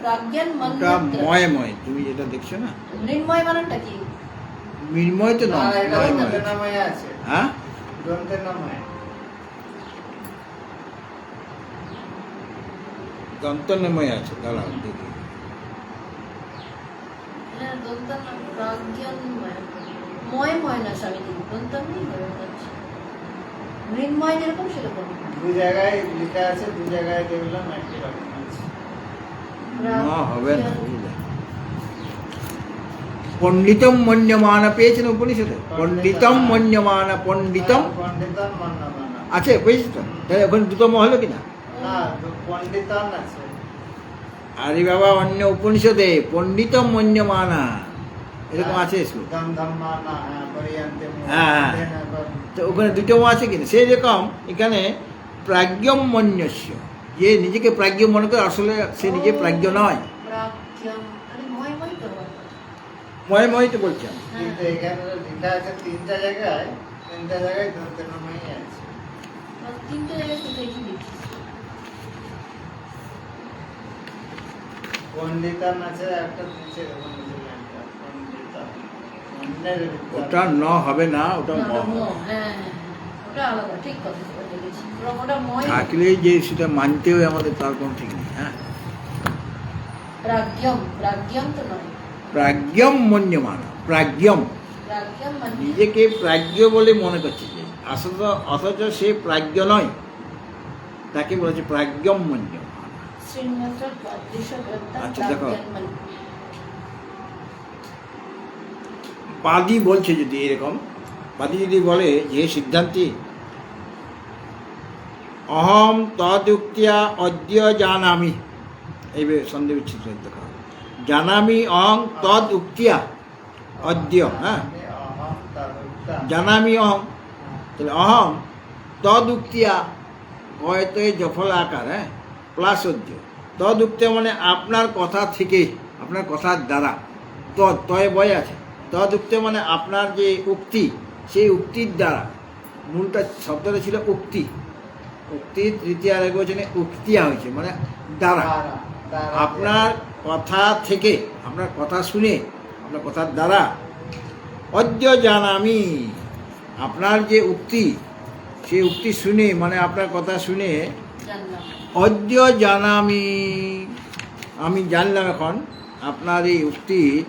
প্রাজ্ঞান্মন্যত্র। ময়ে ময়ে, তুমি যেটা দেখছো না, মৃন্ময় মানেটা কি? মৃন্ময় তো না নয়, না, এটা ময়ে ময়ে দন্তের আছে। নামে আছে। হ্যাঁ, দন্তের নামে। দন্তন্যময় আছে, দাঁড়াও দেখি। হ্যাঁ, দন্তন্য প্রাজ্ঞান্ময়। ময় না স্বামীজি, দন্তন্যই হয়ে যাচ্ছে। মৃন্ময় যেরকম সেরকম। দু জায়গায় লেখা আছে, দু জায়গায় দেখলাম একই রকম আছে। না, হবে না, বুঝলে। পণ্ডিতম মন্যমান পেয়েছেন উপনিষদে, পণ্ডিতম মন্যমান, পণ্ডিতম পণ্ডিতন মন্যমানা। আছে, পেয়েছি তো। তাহলে ওখানে দুটো ম হলো কিনা? না, পণ্ডিতন আছে। আরে বাবা, অন্য উপনিষদে পণ্ডিতম মন্যমানা এরকম আছে শ্লোক। দমধম্মানা, হ্যাঁ, পরিয়ান্তে হ্যাঁ। তো ওখানে দুটো ম আছে কিনা? সেই রকম এখানে প্রাজ্ঞম মন্যস্য, যে নিজেকে প্রাজ্ঞ মনে করে, আসলে সে নিজে প্রাজ্ঞ নয়। প্রাজ্ঞাম, আরে ময় তো হয়। ময়ে ময়ে তো বলছেন। কিন্তু এখানে লেখা আছে তিনটা জায়গায় দন্তের নামেই আছে। তিনটে জায়গায় কোথায় কি লিখছি? পণ্ডিতন আছে, একটা নিচে দেখুন, নিচে লেখা, পণ্ডিতন। অন্যের ওটা ন হবে না, ওটা ম না, হবে। হ্যাঁ, হ্যাঁ, ওটা আলাদা, ঠিক কথা বলেছি। ওটা ময়। থাকলেই যে সেটা মানতে হবে আমাদের, তার কোনো ঠিক নেই। হ্যাঁ, প্রাজ্ঞাম তো নয়। প্রাজ্ঞম মন্যমান, প্রাজ্ঞম, প্রাজ্ঞাম মানে নিজেকে প্রাজ্ঞ বলে মনে করছে যে, অথচ সে প্রাজ্ঞ নয়, তাকে বলেছে প্রাজ্ঞম মন্যমান। শ্রীমাত্র তাদৃশ বৃত্তং আচ্ছা, দেখো। প্রাজ্ঞান্মন্যস্য। বাদী বলছে যদি এরকম, বাদী যদি বলে যে সিদ্ধান্তি অহম তদুক্তিয়া অদ্য জানামি, এই সন্দেহ বিচ্ছিন্ন দেখা জানামি অহং তদ উক্তিয়া অদ্য। হ্যাঁ, অহম তদুক্তম। জানামি অহং, তাহলে অহম তদ উক্তিয়া, হয়তো এই জফল আকার, হ্যাঁ, প্লাস অদ্য। তদ উক্তিয়া মানে আপনার কথা থেকে, আপনার কথার দ্বারা, তয় বয় আছে। তদ উক্তিয়া মানে আপনার যে উক্তি, সেই উক্তির দ্বারা, মূলটা শব্দটা ছিল উক্তি, উক্তির তৃতীয় আর একবচনে উক্তিয়া হয়েছে, মানে দ্বারা। দ্বারা। আপনার কথা থেকে, আপনার কথা শুনে, আপনার কথার দ্বারা, অদ্য জানামি, আপনার যে উক্তি, সেই উক্তি শুনে, মানে আপনার কথা শুনে, জানলাম। অদ্য জানামি, আমি জানলাম এখন আপনার এই উক্তির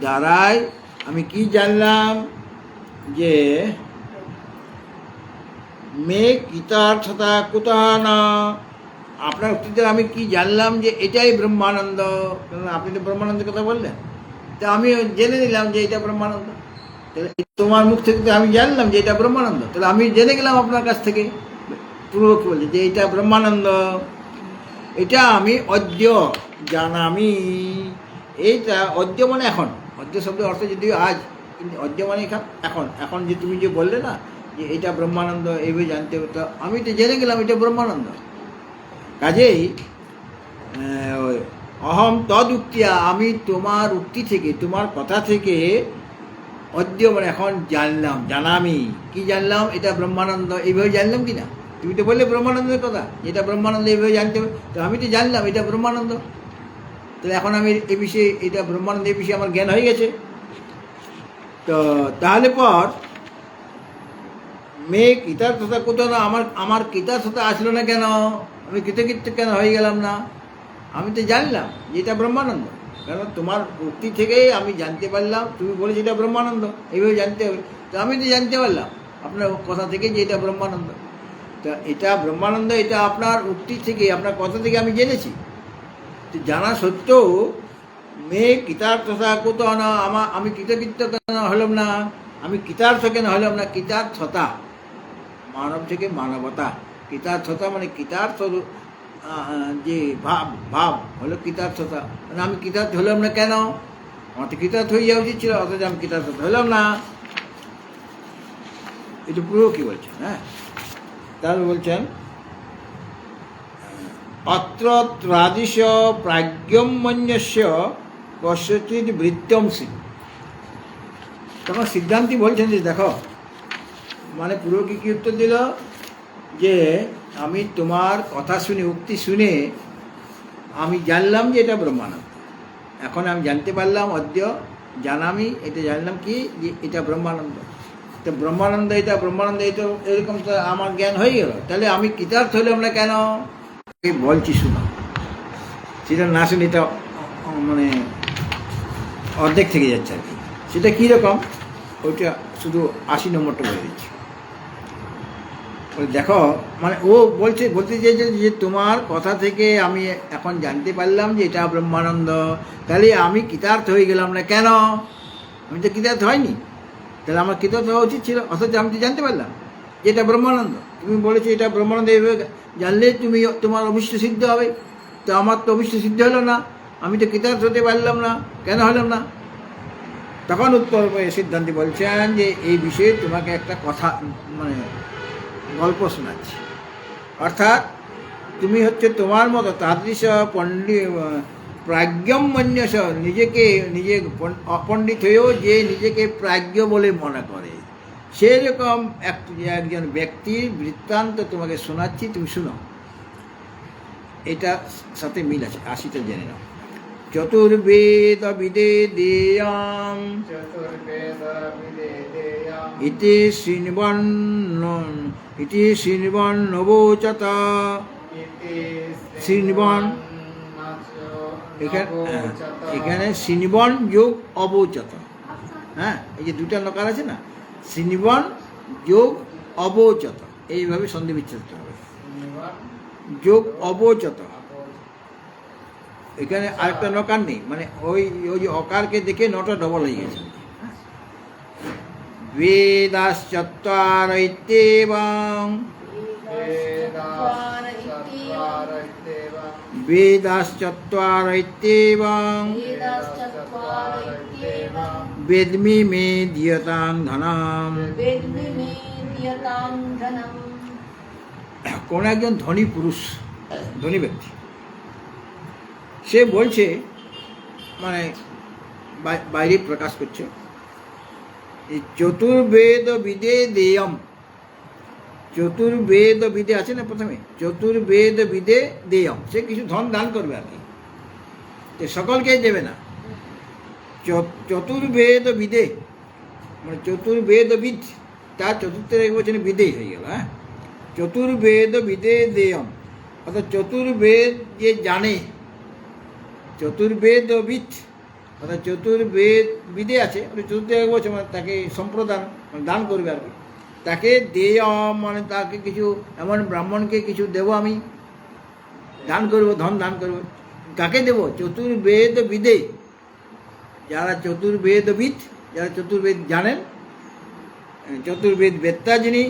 দ্বারাই আমি কি জানলাম, যে মে কৃতার্থতা কুতঃ না, আপনার উক্তিতে আমি কি জানলাম যে এটাই ব্রহ্মানন্দ। কারণ আপনি তো ব্রহ্মানন্দের কথা বললেন, তা আমি জেনে নিলাম যে এটা ব্রহ্মানন্দ। তাহলে তোমার মুখ থেকে তো আমি জানলাম যে এটা ব্রহ্মানন্দ, তাহলে আমি জেনে গেলাম আপনার কাছ থেকে, পূর্বক বলছে যে এটা ব্রহ্মানন্দ, এটা আমি অদ্য জানামি। এইটা অদ্য মানে এখন, অদ্য শব্দের অর্থ যদিও আজ, কিন্তু অদ্য মানে এখন। এখন যে তুমি যে বললে না যে এটা ব্রহ্মানন্দ, এইভাবে জানতে হবে, তো আমি তো জেনে গেলাম এটা ব্রহ্মানন্দ। কাজেই ওই অহম তদ উক্তিয়া, আমি তোমার উক্তি থেকে, তোমার কথা থেকে, অদ্য মানে এখন জানলাম, জানামি, কি জানলাম, এটা ব্রহ্মানন্দ, এইভাবে জানলাম কি না? তুমি তো বললে ব্রহ্মানন্দের কথা, এটা ব্রহ্মানন্দ এইভাবে জানতে হবে, তো আমি তো জানলাম এটা ব্রহ্মানন্দ। তাহলে এখন আমি এ বিষয়ে, এটা ব্রহ্মানন্দ, এই বিষয়ে আমার জ্ঞান হয়ে গেছে। তো তাহলে পর মেয়ে কৃতার্থতা কোথাও না, আমার কৃতার্থতা আসলো না কেন, আমি কৃতকৃত্য কেন হয়ে গেলাম না? আমি তো জানলাম যে এটা ব্রহ্মানন্দ, কারণ তোমার উক্তি থেকেই আমি জানতে পারলাম, তুমি বলেছো এটা ব্রহ্মানন্দ, এইভাবে জানতে হবে। তো আমি তো জানতে পারলাম আপনার কথা থেকে যে এটা ব্রহ্মানন্দ। তা এটা ব্রহ্মানন্দ, এটা আপনার উক্তি থেকে, আপনার কথা থেকে আমি জেনেছি। তো জানা সত্ত্বেও মেয়ে কৃতার্থতা কোথাও না, আমি কৃতকৃত্য কেন হলাম না, আমি কৃতার্থ কেন হলাম না? কৃতার্থতা মানব থেকে মানবতা, কৃতার্থতা মানে কৃতার্থ যে ভাব হলো কৃতার্থতা, মানে আমি কৃতার্থ হলাম না কেন? আমার তো কৃতার্থ হয়ে যাওয়া উচিত ছিল, অথচ আমি কৃতার্থ হলাম না। এটা পুরো কি বলছেন? হ্যাঁ, তাহলে বলছেন অত্র ত্রাদিশ প্রাজ্ঞমন্যস্য কস্যচিৎ বৃত্তংসি। তখন সিদ্ধান্তি বলছেন যে দেখো, মানে পুরো কি উত্তর দিল যে আমি তোমার কথা শুনে, উক্তি শুনে আমি জানলাম যে এটা ব্রহ্মানন্দ। এখন আমি জানতে পারলাম, অদ্য জানামি এটা জানলাম কি যে এটা ব্রহ্মানন্দ। তো ব্রহ্মানন্দ এটা এরকম তো আমার জ্ঞান হয়ে গেল, তাহলে আমি কৃতার্থ হলাম না কেন? বলছি শুনো, সেটা না শুনে এটা মানে অর্ধেক থেকে যাচ্ছে আর কি। সেটা কীরকম, ওইটা শুধু 80 নম্বরটা বলে দিচ্ছি। দেখো, মানে ও বলতে চেয়েছে যে তোমার কথা থেকে আমি এখন জানতে পারলাম যে এটা ব্রহ্মানন্দ, তাহলে আমি কৃতার্থ হয়ে গেলাম না কেন? আমি তো কৃতার্থ হয়নি, তাহলে আমার কৃতার্থ হওয়া উচিত ছিল, অথচ আমি তো জানতে পারলাম যে এটা ব্রহ্মানন্দ। তুমি বলেছো এটা ব্রহ্মানন্দ, এইভাবে জানলে তোমার অভিষ্ট সিদ্ধ হবে। তো আমার তো অভিষ্ট সিদ্ধ হলো না, আমি তো কৃতার্থ হতে পারলাম না, কেন হলাম না? তখন উত্তর সিদ্ধান্তি বলছেন যে এই বিষয়ে তোমাকে একটা কথা, মানে গল্প শোনাচ্ছি। অর্থাৎ তুমি হচ্ছে তোমার মতো তাদৃশ প্রাজ্ঞমন্যস, নিজে অপণ্ডিত হয়েও যে নিজেকে প্রাজ্ঞ বলে মনে করে, সেরকম একজন ব্যক্তির বৃত্তান্ত তোমাকে শোনাচ্ছি, তুমি শুনো। এটা সাথে মিল আছে, 80টা জেনে নাও। চতুর্বেদ বিদে দেয়াম ইতি শ্রীনিবন নবোচত। শ্রীনিবন এখানে শ্রীনিবন যোগ অবোচত, হ্যাঁ, এই যে দুটা নকার আছে না, শ্রীনিবন যোগ অবোচত, এইভাবে সন্ধি বিচ্ছেদ হবে, যোগ অবোচত। এখানে আরেকটা নকার নেই, মানে ওই যে অকারকে দেখে নটা ডবল হয়ে গেছে। বেদাশ্চত্বারৈত্যেবং বেদমি মে দিয়তাং ধনম। কোন একজন ধনী পুরুষ, ধনী ব্যক্তি, সে বলছে, মানে বাইরে প্রকাশ করছে, চতুর্বেদ বিদে দেয়ম। চতুর্বেদ বিদে আছে না, প্রথমে চতুর্বেদ বিদে দেয়ম, সে কিছু ধন দান করবে আর কি, সকলকে দেবে না। চতুর্বেদ বিদে মানে চতুর্বেদবিদ, তার চতুর্থের এক বছর বিদেই হয়ে গেল। হ্যাঁ, চতুর্বেদ বিদে দেয়ম, অর্থাৎ চতুর্বেদ যে জানে, চতুর্বেদবিদ অর্থাৎ চতুর্বেদ বিদে আছে, চতুর্থ এক বছর মানে তাকে সম্প্রদান, মানে দান করবে আর কি। তাকে দেয়ম মানে তাকে কিছু, এমন ব্রাহ্মণকে কিছু দেব, আমি দান করব, ধন দান করব। কাকে দেব? চতুর্বেদ বিদে, যারা চতুর্বেদবিদ, যারা চতুর্বেদ জানেন, চতুর্বেদ বেত্তা যিনি,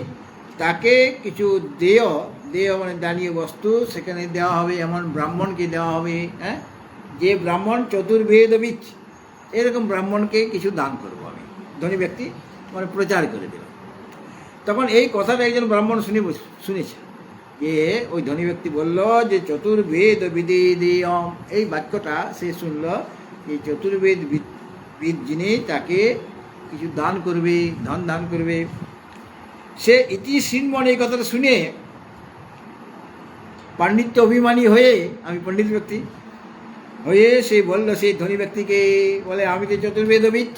তাকে কিছু দেয় মানে দানীয় বস্তু সেখানে দেওয়া হবে, এমন ব্রাহ্মণকে দেওয়া হবে। হ্যাঁ, যে ব্রাহ্মণ চতুর্বেদবিদ, এরকম ব্রাহ্মণকে কিছু দান করবো আমি, ধনী ব্যক্তি মানে প্রচার করে দেব। তখন এই কথাটা একজন ব্রাহ্মণ শুনেছে, যে ওই ধনী ব্যক্তি বলল যে চতুর্বেদ বিদেয়ম, এই বাক্যটা সে শুনল যে চতুর্বেদ বিদ যিনি, তাকে কিছু দান করবে, ধন দান করবে। সে ইতি শ্রীনিবন, এই কথাটা শুনে পাণ্ডিত্য অভিমানী হয়ে, আমি পণ্ডিত ব্যক্তি হয়ে, সে বলল, সেই ধনী ব্যক্তিকে বলে, আমি তো চতুর্বেদবিদ,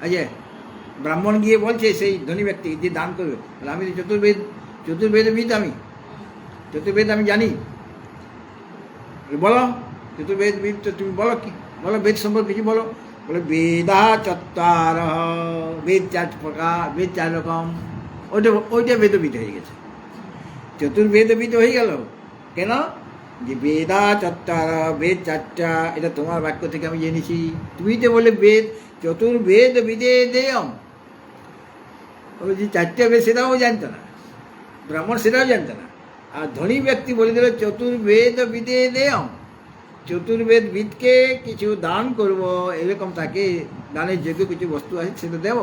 আচ্ছা ব্রাহ্মণ গিয়ে বলছে সেই ধনী ব্যক্তি যে দান করবে, বলে আমি তো চতুর্বেদবিদ, আমি চতুর্বেদ আমি জানি। বলো চতুর্বেদবিদ, তো তুমি বলো কি বলো, বেদ সম্পর্কে কিছু বলো। বলে বেদা চত্বার, বেদ 4 প্রকার, বেদ 4 রকম। ওইটা বেদবিদ হয়ে গেছে, চতুর্বেদবিদ হয়ে গেল। কেন? যে বেদা চত্বার, বেদ 4টা, এটা তোমার বাক্য থেকে আমি জেনেছি। তুমি তো বলে বেদ চতুর্বেদ বিদে দেয়ম, ওই যে 4টা বেদ সেটাও জানতো না, ব্রাহ্মণ সেটাও জানতো না। আর ধনী ব্যক্তি বলে দিল চতুর্বেদ বিদে দেয়ম, চতুর্বেদবিদকে কিছু দান করব, এরকম তাকে দানের যোগ্য কিছু বস্তু আছে সেটা দেব।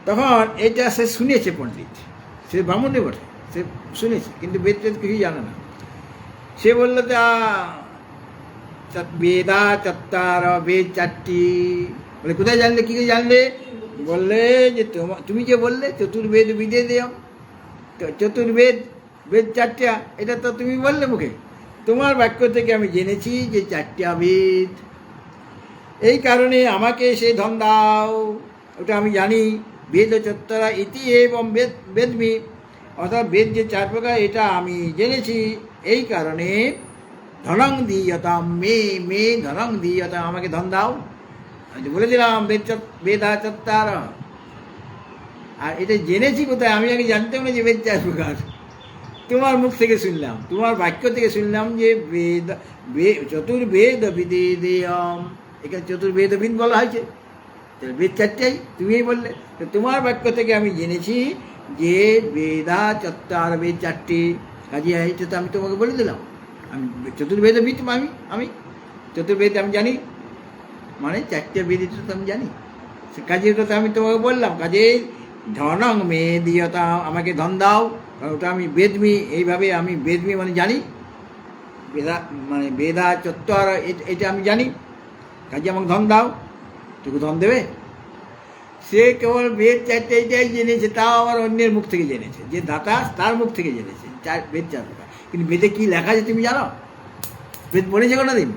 তখন এটা সে শুনেছে, পণ্ডিত, সে ব্রাহ্মণে বটে, সে শুনেছে, কিন্তু বেদ টেদ কিছুই জানে না। সে বললো বেদা চত্বার, বেদ 4টি। বলে কোথায় জানলে, কী করে জানলে? বললে যে তুমি যে বললে চতুর্বেদ বিদে দেয়ম, চতুর্বেদ বেদ 4টা, এটা তো তুমি বললে মুখে, তোমার বাক্য থেকে আমি জেনেছি যে 4টা বেদ। এই কারণে আমাকে সে ধন দাও, ওটা আমি জানি। বেদ চত্বরা ইতি এবং বেদমি, অর্থাৎ বেদ যে 4 প্রকার এটা আমি জেনেছি। এই কারণে ধনং দিয়তাম মে ধনং দিয়তাম, আমাকে ধন দাও। আমি বলে দিলাম বেদা চত্বার, আর এটা জেনেছি কোথায়? আমি আগে জানতাম না যে বেদ 4 প্রকার। তোমার মুখ থেকে শুনলাম, তোমার বাক্য থেকে শুনলাম যে চতুর্বেদ বিদে দেয়ম, এখানে চতুর্বেদবিদ বলা হয়েছে, বেদ 4টাই তুমিই বললে। তো তোমার বাক্য থেকে আমি জেনেছি যে বেদা চত্বার, বেদ 4টি, কাজে এটা তো আমি তোমাকে বলে দিলাম। আমি চতুর্বেদবিদ, আমি চতুর্বেদ আমি জানি, মানে 4টা বেদ এটা তো আমি জানি। সে কাজে ওটা তো আমি তোমাকে বললাম। কাজে ধনং মে দিয়তা, আমাকে ধন দাও, কারণ ওটা আমি বেদমি, এইভাবে আমি বেদমি মানে জানি, বেদা মানে বেদা চত্বর এটা আমি জানি। কাজে আমাকে ধন দাও। তোকে ধন দেবে? সে কেবল বেদ 4টা এটাই জেনেছে, তাও আবার অন্যের মুখ থেকে জেনেছে, যে দাতা তার মুখ থেকে জেনেছে বেদ 4 প্রকার। কিন্তু বেদে কী লেখা আছে তুমি জানো? বেদ পড়েছে কোনো দিন?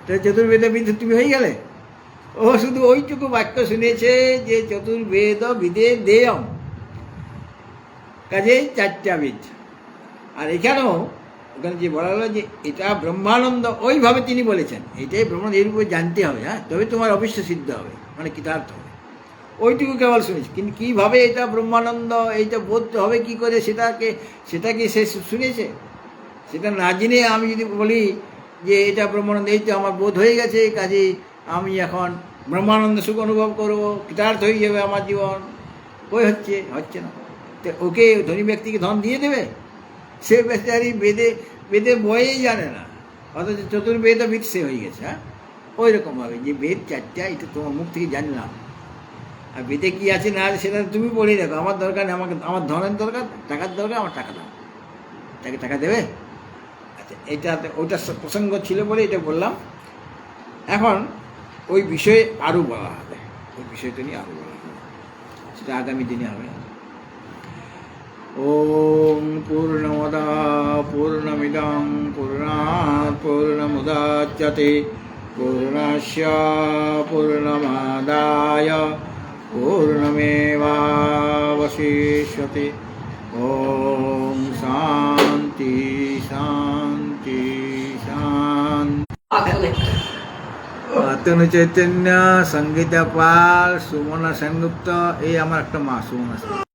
তাহলে চতুর্বেদবিদ তুমি হয়ে গেলে? ও শুধু ওইটুকু বাক্য শুনেছে যে চতুর্বেদ বিদে দেয়ম, কাজেই 4টা বেদ। আর এখানেও ওখানে যে বলা হলো যে এটা ব্রহ্মানন্দ, ওইভাবে তিনি বলেছেন এটাই ব্রহ্মানন্দ, এর উপরে জানতে হবে, হ্যাঁ, তবে তোমার অবশ্য সিদ্ধ হবে, মানে কৃতার্থ হবে। ওইটুকু কেবল শুনেছি, কিন্তু কীভাবে এটা ব্রহ্মানন্দ এইটা বোধ হবে কী করে, সেটাকে সে শুনেছে। সেটা না জেনে আমি যদি বলি যে এটা ব্রহ্মানন্দ, এই তো আমার বোধ হয়ে গেছে, কাজেই আমি এখন ব্রহ্মানন্দ সুখ অনুভব করবো, কৃতার্থ হয়ে যাবে আমার জীবন, হচ্ছে না। তো ওকে ধনী ব্যক্তিকে ধন দিয়ে দেবে? সে বেচারি বেদের বয়েই জানে না, অথচ চতুর্বেদবিদ সে হয়ে গেছে। হ্যাঁ, ওই রকমভাবে যে বেদ 4টা এটা তোমার মুখ থেকে জানলাম, আর বেদে কী আছে না আছে সেটা তুমি পড়ে দেখো। আমার দরকার নেই, আমার ধনের দরকার, টাকার দরকার, আমার টাকা দাও। তাকে টাকা দেবে? আচ্ছা, এটা ওইটা প্রসঙ্গ ছিল বলে এটা বললাম। এখন ওই বিষয়ে আরও বলা হবে, ওই বিষয়টা নিয়ে আরও বলা হবে, সেটা আগামী দিনে হবে। ওম পূর্ণমদা পূর্ণমিদং পূর্ণাৎ পূর্ণমুদাচ্যতে পূর্ণস্য পূর্ণমাদায় পূর্ণমেবাবশিষ্যতে। ওম শান্তি শান্তি শান্তি। তনু চৈতন্য, সঙ্গীতা পাল, সুমনা সেনগুপ্ত, এই আমার একটা মা সুমনা সেন।